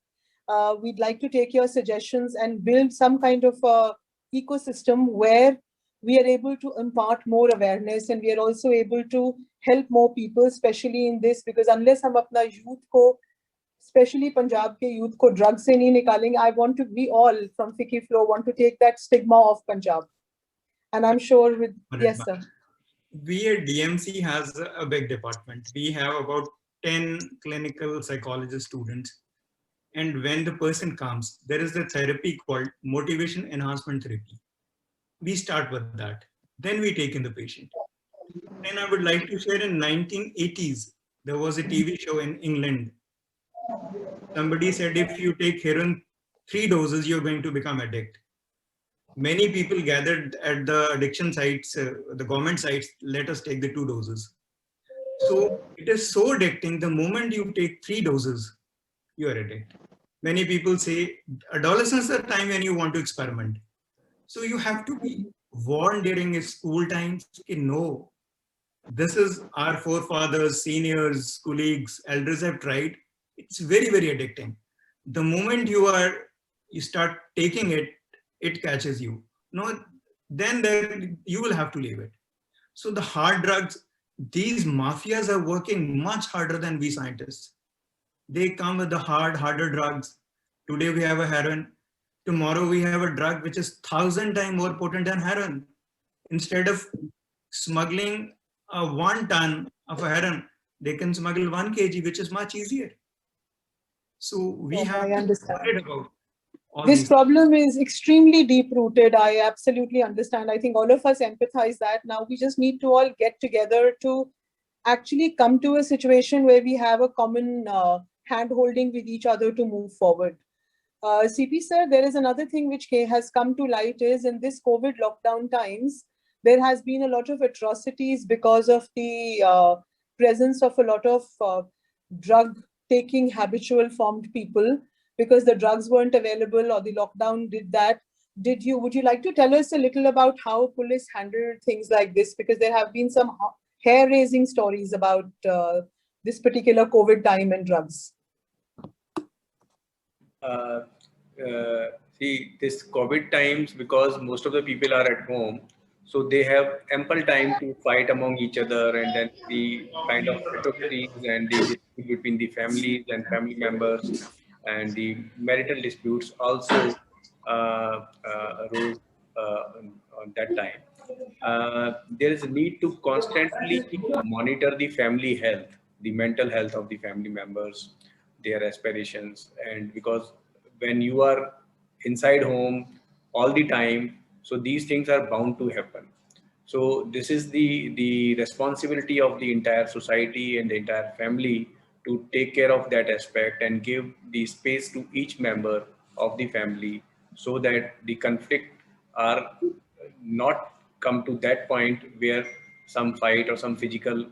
We'd like to take your suggestions and build some kind of a ecosystem where we are able to impart more awareness and we are also able to help more people, especially in this, because unless हम अपना youth को, especially Punjab के youth को drugs से नहीं निकालेंगे, I want to, we all from Ficky Flow want to take that stigma of Punjab. And I'm sure with, yes sir. We at DMC has a big department. We have about 10 clinical psychologist students. And when the person comes, there is a therapy called motivation enhancement therapy. We start with that. Then we take in the patient. And I would like to share in 1980s, there was a TV show in England. Somebody said, if you take heroin 3 doses, you're going to become addict. Many people gathered at the addiction sites, the government sites, let us take the 2 doses. So it is so addicting. The moment you take 3 doses, you are addicted. Many people say adolescence is a time when you want to experiment. So you have to be warned during school times. No, this is our forefathers, seniors, colleagues, elders have tried. It's very, very addicting. The moment you start taking it, it catches you. No, then you will have to leave it. So the hard drugs, these mafias are working much harder than we scientists. They come with the harder drugs. Today we have a heroin. Tomorrow we have a drug which is 1,000 times more potent than heroin. Instead of smuggling 1 ton of a heroin, they can smuggle 1 kg, which is much easier. So we have to worry about this problem is extremely deep rooted. I absolutely understand. I think all of us empathize that. Now we just need to all get together to actually come to a situation where we have a common hand holding with each other to move forward. CP sir, there is another thing which has come to light is in this COVID lockdown times, there has been a lot of atrocities because of the presence of a lot of drug taking habitual formed people, because the drugs weren't available or the lockdown did that. Would you like to tell us a little about how police handled things like this? Because there have been some hair-raising stories about this particular COVID time and drugs. See, this COVID times, because most of the people are at home, so they have ample time to fight among each other, and then the kind of atrocities and the dispute between the families and family members and the marital disputes also arose on that time. There is a need to constantly monitor the family health, the mental health of the family members, their aspirations, and because when you are inside home all the time, so these things are bound to happen. So this is the responsibility of the entire society and the entire family to take care of that aspect and give the space to each member of the family so that the conflict are not come to that point where some fight or some physical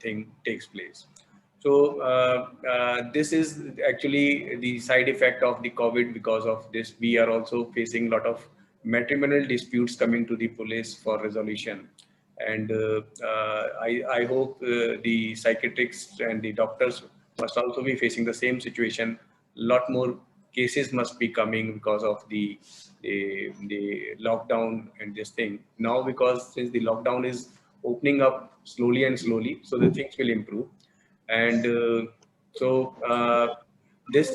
thing takes place. So this is actually the side effect of the COVID. Because of this, we are also facing a lot of matrimonial disputes coming to the police for resolution. And I hope the psychiatrists and the doctors must also be facing the same situation. A lot more cases must be coming because of the lockdown and this thing. Now, because since the lockdown is opening up slowly and slowly, so the things will improve. And this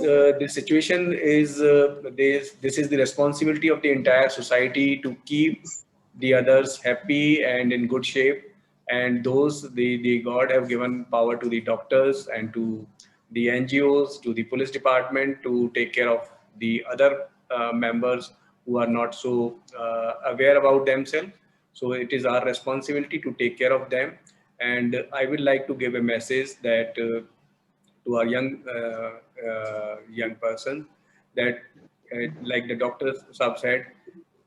situation is this is the responsibility of the entire society to keep the others happy and in good shape. And those the God have given power to the doctors and to the NGOs, to the police department, to take care of the other members who are not so aware about themselves. So it is our responsibility to take care of them. And I would like to give a message that to our young person, that like the doctor sahab said,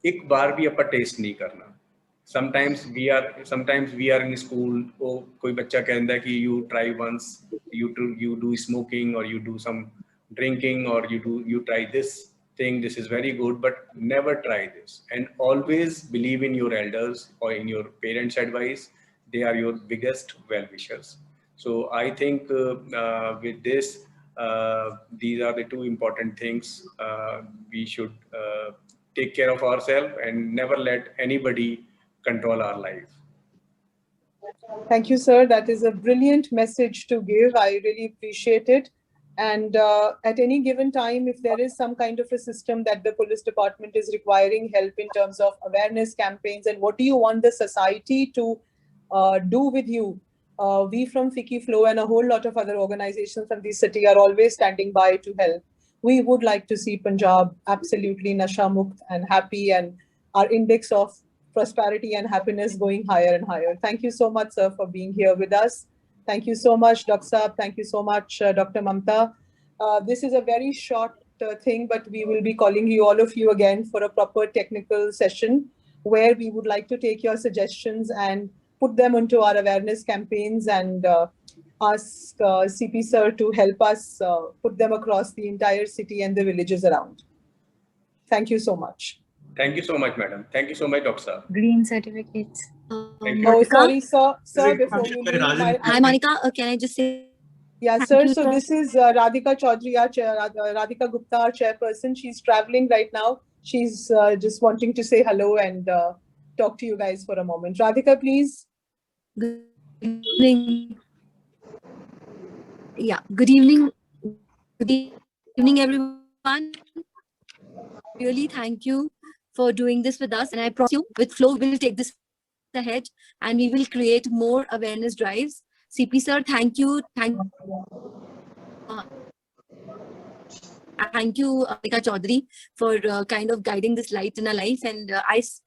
ek baar bhi apna taste nahi karna. Sometimes we are in school, oh koi bachcha kehta hai ki you try once, you do smoking, or you do some drinking, or you try this thing, this is very good, but never try this. And always believe in your elders or in your parents' advice. They are your biggest well-wishers. So I think with this, these are the two important things. We should take care of ourselves and never let anybody control our life. Thank you, sir. That is a brilliant message to give. I really appreciate it. And at any given time, if there is some kind of a system that the police department is requiring help in terms of awareness campaigns, and what do you want the society to do with you, we from FICCI Flow and a whole lot of other organizations from the city are always standing by to help. We would like to see Punjab absolutely nasha mukt and happy, and our index of prosperity and happiness going higher and higher. Thank you so much, sir, for being here with us. Thank you so much, Dr. Saab. Thank you so much, Dr. Mamta. This is a very short thing, but we will be calling you, all of you, again for a proper technical session where we would like to take your suggestions and put them into our awareness campaigns, and ask CP sir to help us put them across the entire city and the villages around. Thank you so much. Thank you so much, madam. Thank you so much, Dr. Saab. Green certificates. Thank you. Oh, sorry, sir. Sir, before you leave, Hi, Monica. Can I just say? Yeah, Thank sir. you, So sir. this is Radhika Chaudhary, our Radhika Gupta, our chairperson. She's traveling right now. She's just wanting to say hello and talk to you guys for a moment. Radhika, please. Good evening. Yeah, good evening. Good evening, everyone. Really, thank you for doing this with us. And I promise you, with Flow, we will take this ahead and we will create more awareness drives. CP sir, thank you. Thank you, Radhika Chaudhary, for kind of guiding this light in our life. And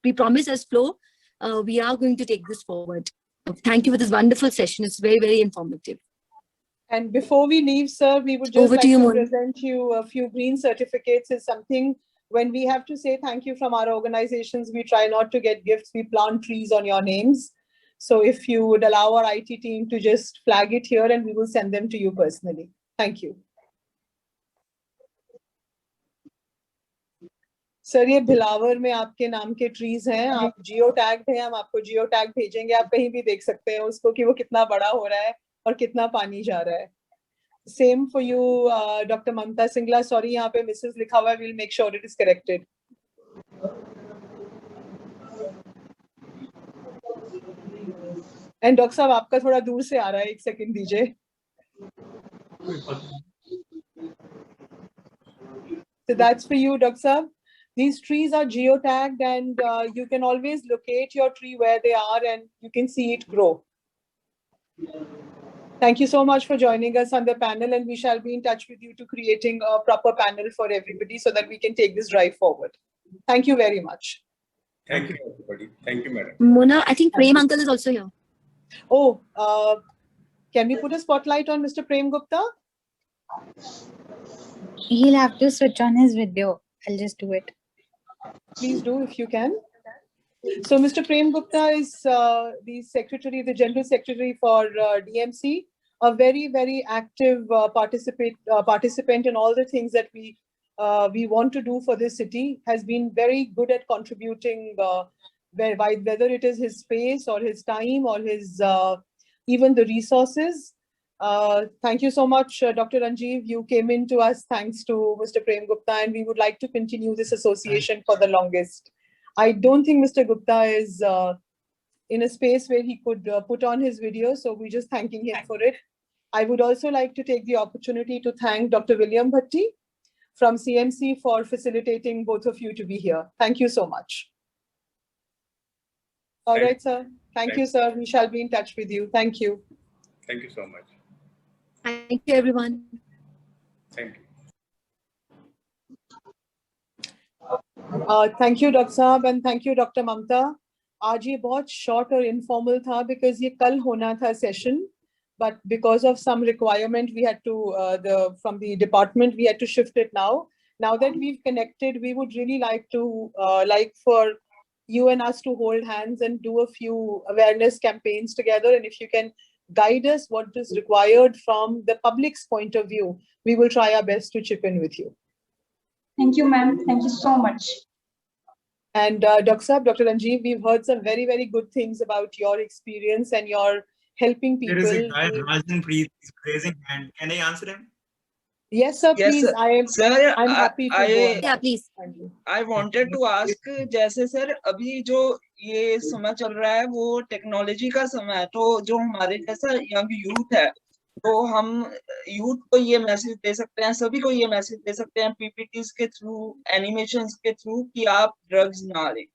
we promise as Flow, we are going to take this forward. Thank you for this wonderful session. It's very, very informative. And before we leave, sir, we would just Over like to you, to Moni. present you a few green certificates. Is something when we have to say thank you from our organizations, we try not to get gifts. We plant trees on your names. So if you would allow our IT team to just flag it here, and we will send them to you personally. Thank you. Sir ये भिलावर में आपके नाम के trees हैं, आप जियो tagged हैं, हम आपको जियो टैग भेजेंगे, आप कहीं भी देख सकते हैं उसको कि वो कितना बड़ा हो रहा है और कितना पानी जा रहा है. Same for you doctor Mamta Singla. Sorry यहाँ पे मिसेस लिखा हुआ है, we'll make sure it is corrected. And doctor साहब आपका थोड़ा दूर से आ रहा है, एक सेकंड दीजिए. So that's for you, Dr. Saab. These trees are geotagged, and you can always locate your tree where they are, and you can see it grow. Thank you so much for joining us on the panel, and we shall be in touch with you to creating a proper panel for everybody so that we can take this drive forward. Thank you very much. Thank you, everybody. Thank you, madam. Mona, I think Prem uncle is also here. Oh, can we put a spotlight on Mr. Prem Gupta? He'll have to switch on his video. I'll just do it. Please do if you can. So Mr. Prem Gupta is the secretary, the general secretary for DMC, a very, very active participant in all the things that we want to do for this city, has been very good at contributing, whether it is his space or his time or his even the resources. Thank you so much, Dr. Ranjeev. You came in to us thanks to Mr. Prem Gupta, and we would like to continue this association for the longest. I don't think Mr. Gupta is in a space where he could put on his video, so we're just thanking him for it. I would also like to take the opportunity to thank Dr. William Bhatti from CMC for facilitating both of you to be here. Thank you so much. All right, sir. Thank you, sir. We shall be in touch with you. Thank you. Thank you so much. Thank you, everyone. Thank you. Thank you, Dr. Saab, and thank you, Dr. Mamta. आज ये बहुत short और informal था because ये कल होना था session, but because of some requirement we had to from the department we had to shift it now. Now that we've connected, we would really like to like for you and us to hold hands and do a few awareness campaigns together. And if you can guide us what is required from the public's point of view, we will try our best to chip in with you. Thank you, ma'am. Thank you so much. And Dr. Saab, Dr. Ranjeev, we've heard some very, very good things about your experience and your helping people. There is a guy, Rajan Preet, is raising hand. Can I answer him? Yes, sir, Yes, please. sir. Sir, I'm happy to go ahead. Yeah, please. I wanted to ask, जैसे sir अभी जो ये समय चल रहा है वो technology का समय है, तो जो हमारे जैसा यंग यूथ है, तो हम यूथ को ये मैसेज दे सकते हैं, सभी को ये मैसेज दे सकते हैं पीपीटीज के थ्रू, एनिमेशंस के थ्रू कि आप ड्रग्स ना लें.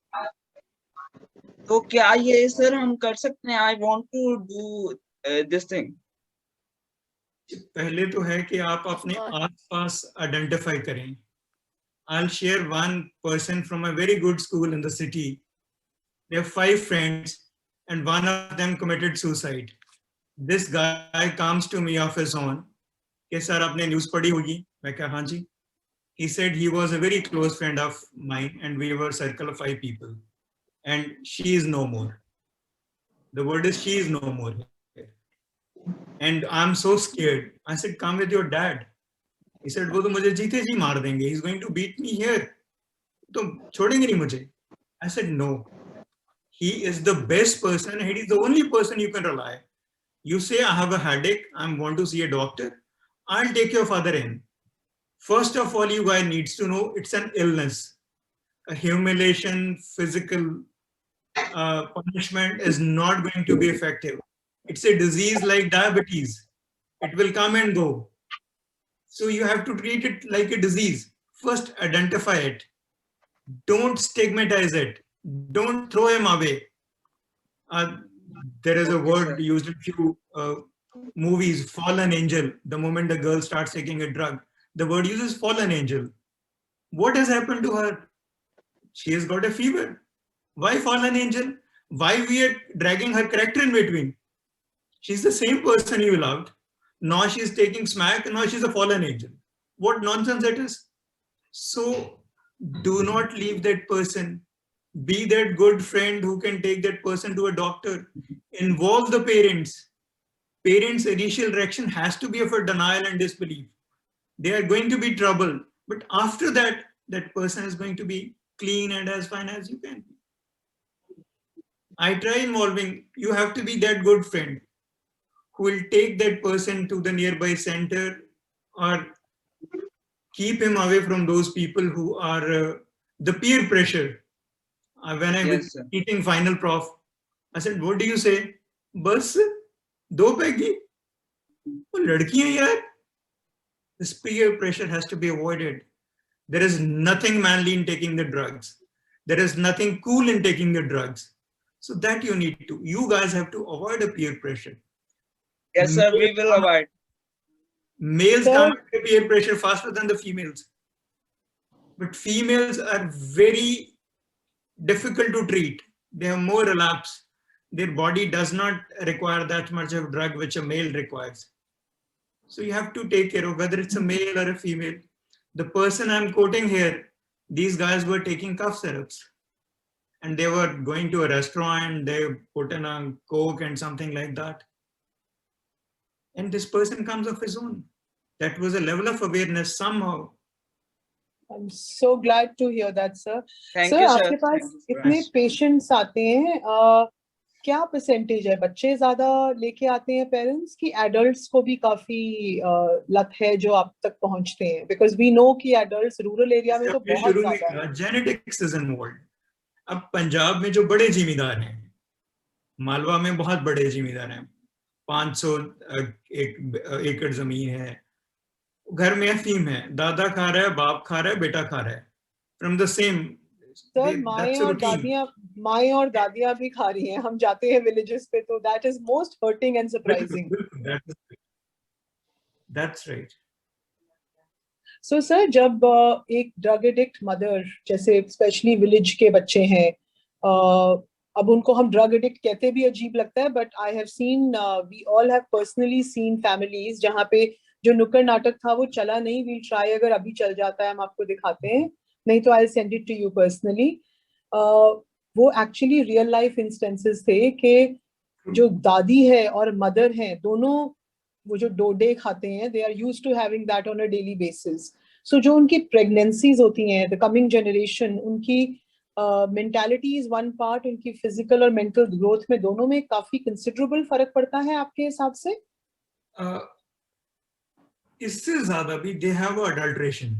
तो क्या ये सर हम कर सकते हैं? I want to do this thing. पहले तो है कि आप अपने आसपास आइडेंटिफाई करें. I'll share one person from a very good school in the city. They have 5 friends and one of them committed suicide. This guy comes to me of his own. कि sir आपने news पढ़ी होगी? मैं कहा हाँ जी. He said he was a very close friend of mine and we were a circle of 5 people. And she is no more. The word is she is no more. And I'm so scared. I said, come with your dad. He said, वो तो मुझे जीते जी मार देंगे. He's going to beat me here. तो छोड़ेंगे नहीं मुझे. I said, no. He is the best person. He is the only person you can rely. You say, I have a headache. I want to see a doctor. I'll take your father in. First of all, you guys needs to know it's an illness. A humiliation, physical punishment is not going to be effective. It's a disease like diabetes. It will come and go. So you have to treat it like a disease. First, identify it. Don't stigmatize it. Don't throw him away. There is a word used in few movies, fallen angel. The moment the girl starts taking a drug, the word uses fallen angel. What has happened to her? She has got a fever. Why fallen angel? Why we are dragging her character in between? She's the same person you loved. Now she's taking smack, and now she's a fallen angel. What nonsense that is. So do not leave that person. Be that good friend who can take that person to a doctor. Involve the parents. Parents' initial reaction has to be of a denial and disbelief. They are going to be troubled. But after that, that person is going to be clean and as fine as you can. I try involving. You have to be that good friend who will take that person to the nearby center or keep him away from those people who are the peer pressure. When I was teaching final prof, I said, what do you say? Bus, do pegi? Oh, ladkiyan yaar. This peer pressure has to be avoided. There is nothing manly in taking the drugs. There is nothing cool in taking the drugs. So that you need to. You guys have to avoid a peer pressure. Yes, sir, we will avoid. Males come under peer pressure faster than the females. But females are very difficult to treat. They have more relapse. Their body does not require that much of drug which a male requires. So you have to take care of whether it's a male or a female. The person I'm quoting here, these guys were taking cough syrups and they were going to a restaurant, they put in a Coke and something like that. And this person comes of his own. That was a level of awareness somehow. I'm so glad to hear that, sir. Thank Sir, you, sir. आपके पास Thank you, sir. इतने patients आते हैं, क्या percentage है? बच्चे ज्यादा लेके आते हैं पेरेंट्स की एडल्ट्स को भी काफी लत है जो आप तक पहुंचते हैं? बिकॉज वी नो कि एडल्ट्स रूरल एरिया में तो बहुत ज्यादा है. Genetics is involved. अब पंजाब में जो बड़े जिम्मेदार हैं, मालवा में बहुत बड़े जिम्मेदार हैं, 500 एकड़ जमीन है, घर में अफीम है, दादा खा रहा है, बाप खा रहा है, बेटा खा रहा है, फ्रॉम द सेम. सर माएं और दादियां भी खा रही हैं. हम जाते हैं विलेजेस पे तो that is most hurting and surprising. That's right. So sir, जब एक ड्रग एडिक्ट मदर, जैसे स्पेशली विलेज के बच्चे हैं, अब उनको हम ड्रग एडिक्ट कहते भी अजीब लगता है, but I have seen, we all have personally seen families जहाँ पे जो नुक्कड़ नाटक था वो चला नहीं. वील ट्राई, अगर अभी चल जाता है हम आपको दिखाते हैं, नहीं तो I send it to you personally. वो एक्चुअली रियल लाइफ इंस्टेंसेस थे कि जो दादी है और मदर है दोनों वो जो डोडे खाते हैं, they are used to having that on a daily basis. So जो उनकी प्रेगनेंसीज होती हैं, द कमिंग जनरेशन, उनकी मेंटालिटी इज वन पार्ट, उनकी फिजिकल और मेंटल ग्रोथ में दोनों में काफी कंसिडरेबल फर्क पड़ता है आपके हिसाब से? इससे ज्यादा भी दे हैव अडल्ट्रेशन.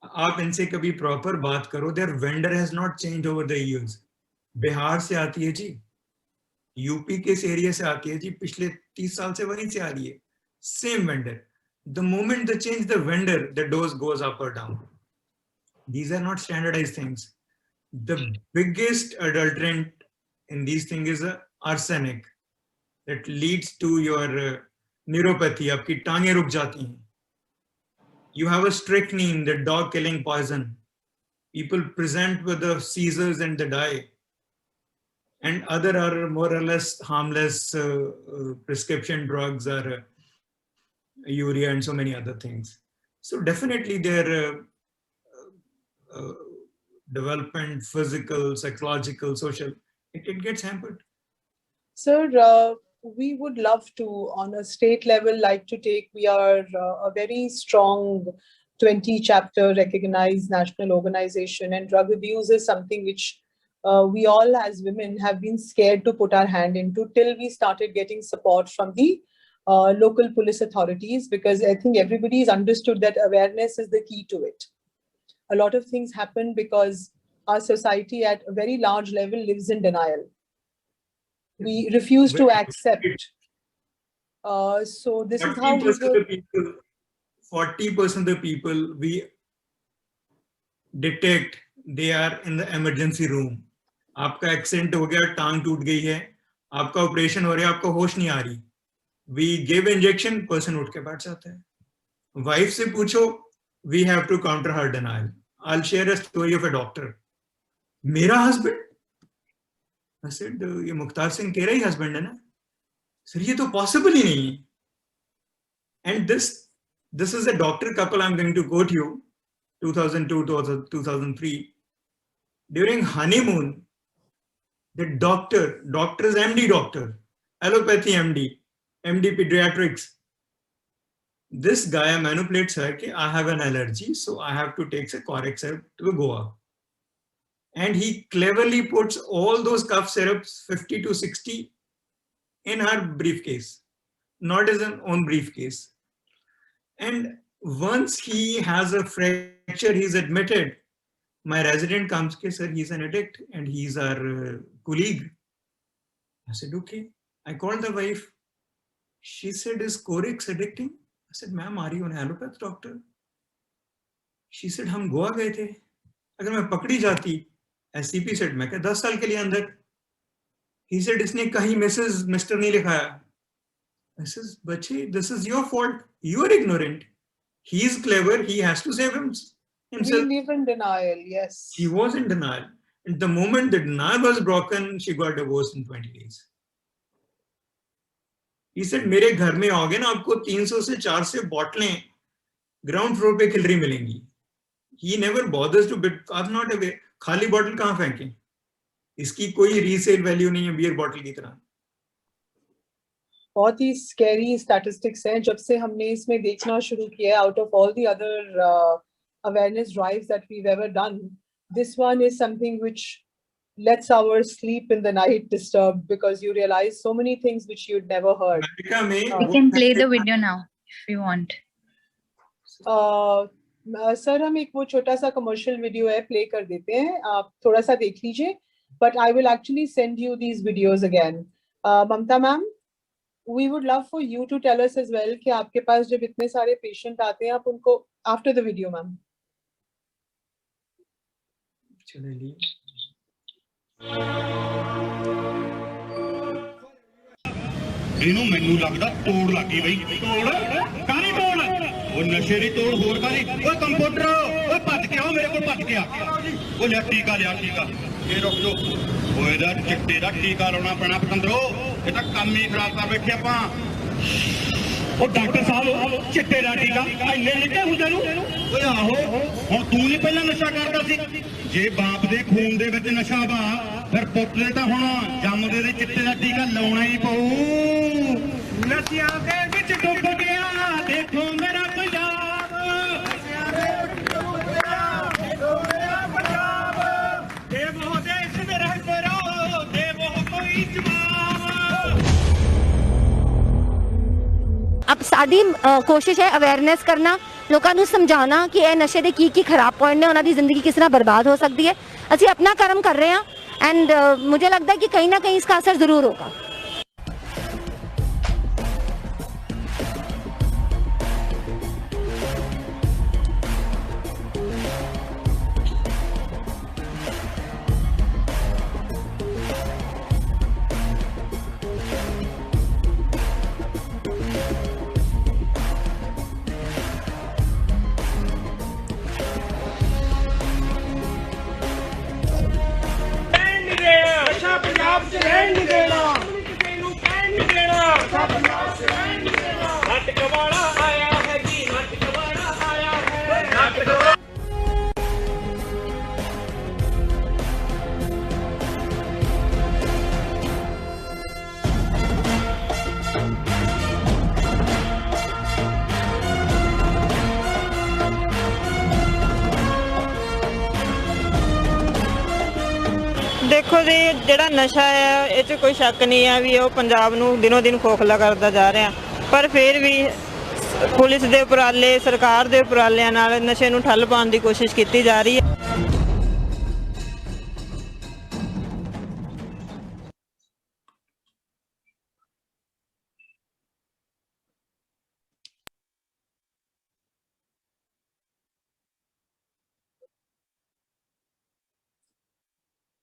आप इनसे कभी प्रॉपर बात करो, their vendor has not change over the years. Bihar से आती है जी, यूपी के इस एरिया से आती है जी, पिछले 30 साल से वहीं से आ रही है, same vendor. The moment the change the vendor, the dose goes up और down. These are not standardized things. The biggest adulterant in these things is arsenic that leads to your neuropathy. आपकी टांगें रुक जाती हैं. You have a strychnine, the dog killing poison. People present with the seizures and they die. And other are more or less harmless prescription drugs or urea and so many other things. So definitely their development, physical, psychological, social, it gets hampered. Sir, we would love to, on a state level, like to take, we are a very strong 20-chapter recognized national organization, and drug abuse is something which we all as women have been scared to put our hand into till we started getting support from the local police authorities, because I think everybody's understood that awareness is the key to it. A lot of things happen because our society at a very large level lives in denial. We refuse to accept. So this is how 40% of the people we detect, they are in the emergency room. आपका accident हो गया, टांग टूट गई है, आपका operation हो रहा है, आपको होश नहीं आ रही. We give injection, person उठ के बैठ जाता है. वाइफ से पूछो, we have to counter her denial. I'll share a story of a doctor. मेरा husband? I said, ये मुख्तार सिंह तेरा ही husband है ना? Sir, ये तो possible ही नहीं है. And this is a doctor couple I'm going to quote you, 2002 to 2003. During honeymoon, the doctor is MD doctor, allopathy MD pediatrics. This guy manipulates her कि I have an allergy, so I have to take a Corex to Goa. And he cleverly puts all those cough syrups, 50 to 60, in her briefcase, not as an own briefcase. And once he has a fracture, he's admitted. My resident comes, sir, he's an addict and he's our colleague. I said, okay. I called the wife. She said, is Corex addicting? I said, ma'am, are you an allopath doctor? She said, हम गोवा गए थे. अगर मैं पकड़ी जाती, SCP said, मैं क्या 10 साल के लिए अंदर. He said, इसने कहीं Mrs. Mr. नहीं लिखाया. I says, बच्चे, this is your fault. You are ignorant. He is clever. He has to save himself. We live in denial, yes. She was in denial. And the moment the denial was broken, she got divorced in 20 days. He said, मेरे घर में आओगे ना, आपको 300 से 400 बोतलें ground floor पे खिलरी मिलेंगी. He never bothers to bid. आप not aware. खाली बॉटल कहाँ फेंकें? इसकी कोई रीसेल वैल्यू नहीं है बियर बॉटल की तरह. बहुत ही स्कैरी स्टैटिस्टिक्स हैं जब से हमने इसमें देखना शुरू किया. Out of all the other awareness drives that we've ever done, this one is something which lets our sleep in the night disturbed, because you realize so many things which you'd never heard. America में We can play the video now if you want. Sir हम एक वो छोटा सा commercial video है, play कर देते हैं, आप थोड़ा सा देख लीजिए. But I will actually send you these videos again. Mamta ma'am, we would love for you to tell us as well कि आपके पास जब इतने सारे पेशेंट आते हैं आप उनको after the video मैम. चलिए. ਇਹਨੂੰ ਮੈਨੂੰ ਲੱਗਦਾ ਤੋੜ ਲੱਗੀ ਬਈ. ਤੋੜ ਕਾਹਦੀ ਤੋੜ? ਉਹ ਨਸ਼ੇ ਦੀ ਤੋੜ, ਹੋਰ ਕਾਹਦੀ? ਓਏ ਕੰਪਿਊਟਰ, ਓਏ ਭੱਜ ਕੇ ਆਓ ਮੇਰੇ ਕੋਲ, ਭੱਜ ਕੇ ਆ. ਉਹ ਲਿਆ ਟੀਕਾ, ਲਿਆ ਟੀਕਾ. ਇਹ ਰੁਕ ਜਾਓ. ਓਏ ਦਾ ਚਿੱਟੇ ਦਾ ਟੀਕਾ ਲਾਉਣਾ ਪੈਣਾ ਪਤੰਦਰੋ, ਇਹ ਤਾਂ ਕੰਮ ਹੀ ਖਰਾਬ ਕਰ ਬੈਠੇ ਆਪਾਂ. ਉਹ ਡਾਕਟਰ ਸਾਹਿਬ, ਚਿੱਟੇ ਦਾ ਟੀਕਾ ਇੰਨੇ ਲਿਖੇ ਹੁੰਦੇ ਨੂੰ? ਓਏ ਆਹੋ, ਹੁਣ ਤੂੰ ਨਹੀਂ ਪਹਿਲਾਂ ਨਸ਼ਾ ਕਰਦਾ ਸੀ? ਜੇ ਬਾਪ ਦੇ ਖੂਨ ਦੇ ਵਿੱਚ ਨਸ਼ਾ ਵਾ, ਫਿਰ ਪੁੱਤ ਦੇ ਤਾਂ ਹੁਣ ਜੰਮਦੇ ਦੇ ਚਿੱਟੇ ਦਾ ਟੀਕਾ ਲਾਉਣਾ ਹੀ ਪਊ. ਨਸ਼ਿਆਂ ਦੇ ਵਿੱਚ ਡੁੱਬ ਗਿਆ ਦੇਖੋ ਮੇਰਾ ਪੰਜਾਬ. ਨਸ਼ਿਆਂ ਦੇ ਵਿੱਚ ਡੁੱਬ ਗਿਆ ਦੇਖੋ ਮੇਰਾ ਪੰਜਾਬ. ਦੇਵੋ ਦੇਸ਼ ਮੇਰਾ ਕਰੋ, ਦੇਵੋ ਕੋਈ ਜਵਾਬ. अब साडी कोशिश है अवेयरनेस करना, लोगों ਨੂੰ ਸਮਝਾਉਣਾ ਕਿ ਇਹ ਨਸ਼ੇ ਦੇ ਕੀ ਖਰਾਬ ਪੁਆਇੰਟ ਨੇ, ਉਹਨਾਂ ਦੀ ਜ਼ਿੰਦਗੀ ਕਿਸ ਤਰ੍ਹਾਂ ਬਰਬਾਦ ਹੋ ਸਕਦੀ ਹੈ. ਅਸੀਂ ਆਪਣਾ ਕਰਮ ਕਰ ਰਹੇ ਹਾਂ एंड मुझे लगता है कि कहीं ना कहीं इसका असर जरूर होगा. ਪੰਜਾਬ ਚ ਰਹਿਣ ਨਹੀਂ ਦੇਣਾ, ਕਿਸੇ ਨੂੰ ਕਹਿਣ ਨਹੀਂ ਦੇਣਾ. ਪੰਜਾਬ ਚ ਰਹਿਣ ਨਹੀਂ ਦੇਣਾ. ਨਾਟਕ ਵਾਲਾ ਆਇਆ ਹੈ ਜੀ, ਨਾਟਕ ਵਾਲਾ ਆਇਆ ਹੈ, ਨਾਟਕ ਵਾਲਾ. देखो जी, ਜਿਹੜਾ ਨਸ਼ਾ ਹੈ ਇਹ 'ਚ ਕੋਈ ਸ਼ੱਕ ਨਹੀਂ ਹੈ ਵੀ ਉਹ ਪੰਜਾਬ ਨੂੰ ਦਿਨੋਂ ਦਿਨ ਖੋਖਲਾ ਕਰਦਾ ਜਾ ਰਿਹਾ, ਪਰ ਫਿਰ ਵੀ ਪੁਲਿਸ ਦੇ ਉਪਰਾਲੇ, ਸਰਕਾਰ ਦੇ ਉਪਰਾਲਿਆਂ ਨਾਲ ਨਸ਼ੇ ਨੂੰ ਠੱਲ ਪਾਉਣ ਦੀ ਕੋਸ਼ਿਸ਼ ਕੀਤੀ ਜਾ ਰਹੀ ਹੈ.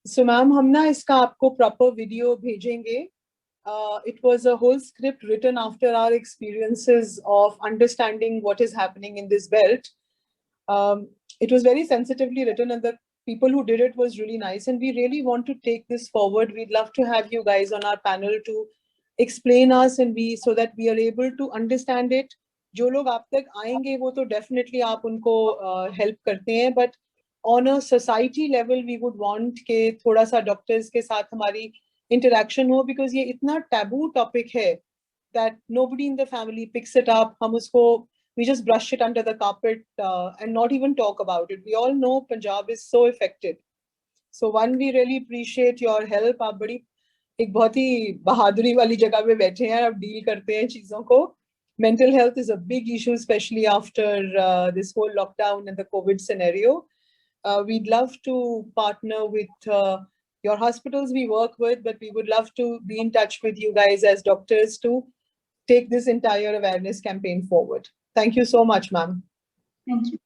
So मैम हम ना इसका आपको प्रॉपर वीडियो भेजेंगे. It was a whole script written after our experiences of understanding what is happening in this belt. It was very sensitively written and the people who did it was really nice, and we really want to take this forward. We'd love to have you guys on our panel to explain us and so that we are able to understand it. जो लोग आप तक आएंगे वो तो definitely आप उनको help करते हैं, but on a society level we would want के थोड़ा सा doctors के साथ हमारी interaction हो, because ये इतना taboo topic है that nobody in the family picks it up. हम उसको we just brush it under the carpet and not even talk about it. We all know Punjab is so affected. So one, we really appreciate your help. आप बड़ी एक बहुत ही बहादुरी वाली जगह पे बैठे हैं, आप deal करते हैं चीजों को. Mental health is a big issue, especially after this whole lockdown and the COVID scenario. We'd love to partner with your hospitals we work with, but we would love to be in touch with you guys as doctors to take this entire awareness campaign forward. Thank you so much, ma'am. Thank you.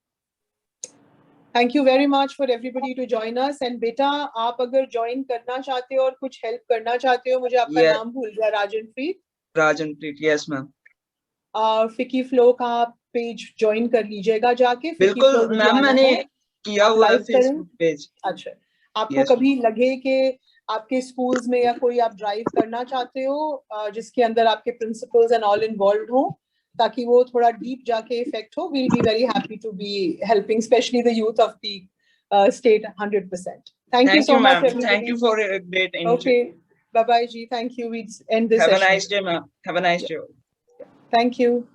Thank you very much for everybody to join us. And beta, आप अगर join करना चाहते हो और कुछ help करना चाहते हो, मुझे आपका नाम भूल गया. राजनप्रीत. राजनप्रीत, yes ma'am. फिकी फ्लो का पेज ज्वाइन कर लीजिएगा जाके. बिल्कुल मैम, मैंने किया हुआ है फेसबुक पेज. अच्छा, आपको कभी लगे कि आपके स्कूल्स में या कोई आप ड्राइव करना चाहते हो जिसके अंदर आपके प्रिंसिपल्स एंड ऑल इन्वॉल्व हो, ताकि वो थोड़ा डीप जाके इफेक्ट हो, we'll be very happy to be helping, especially the youth of the state 100%. Thank you so much, ma'am. everybody. Thank you for a great interview. Okay, bye bye, Ji. Thank you. We end this Have session. a nice day, ma'am. Have a nice day. Thank you.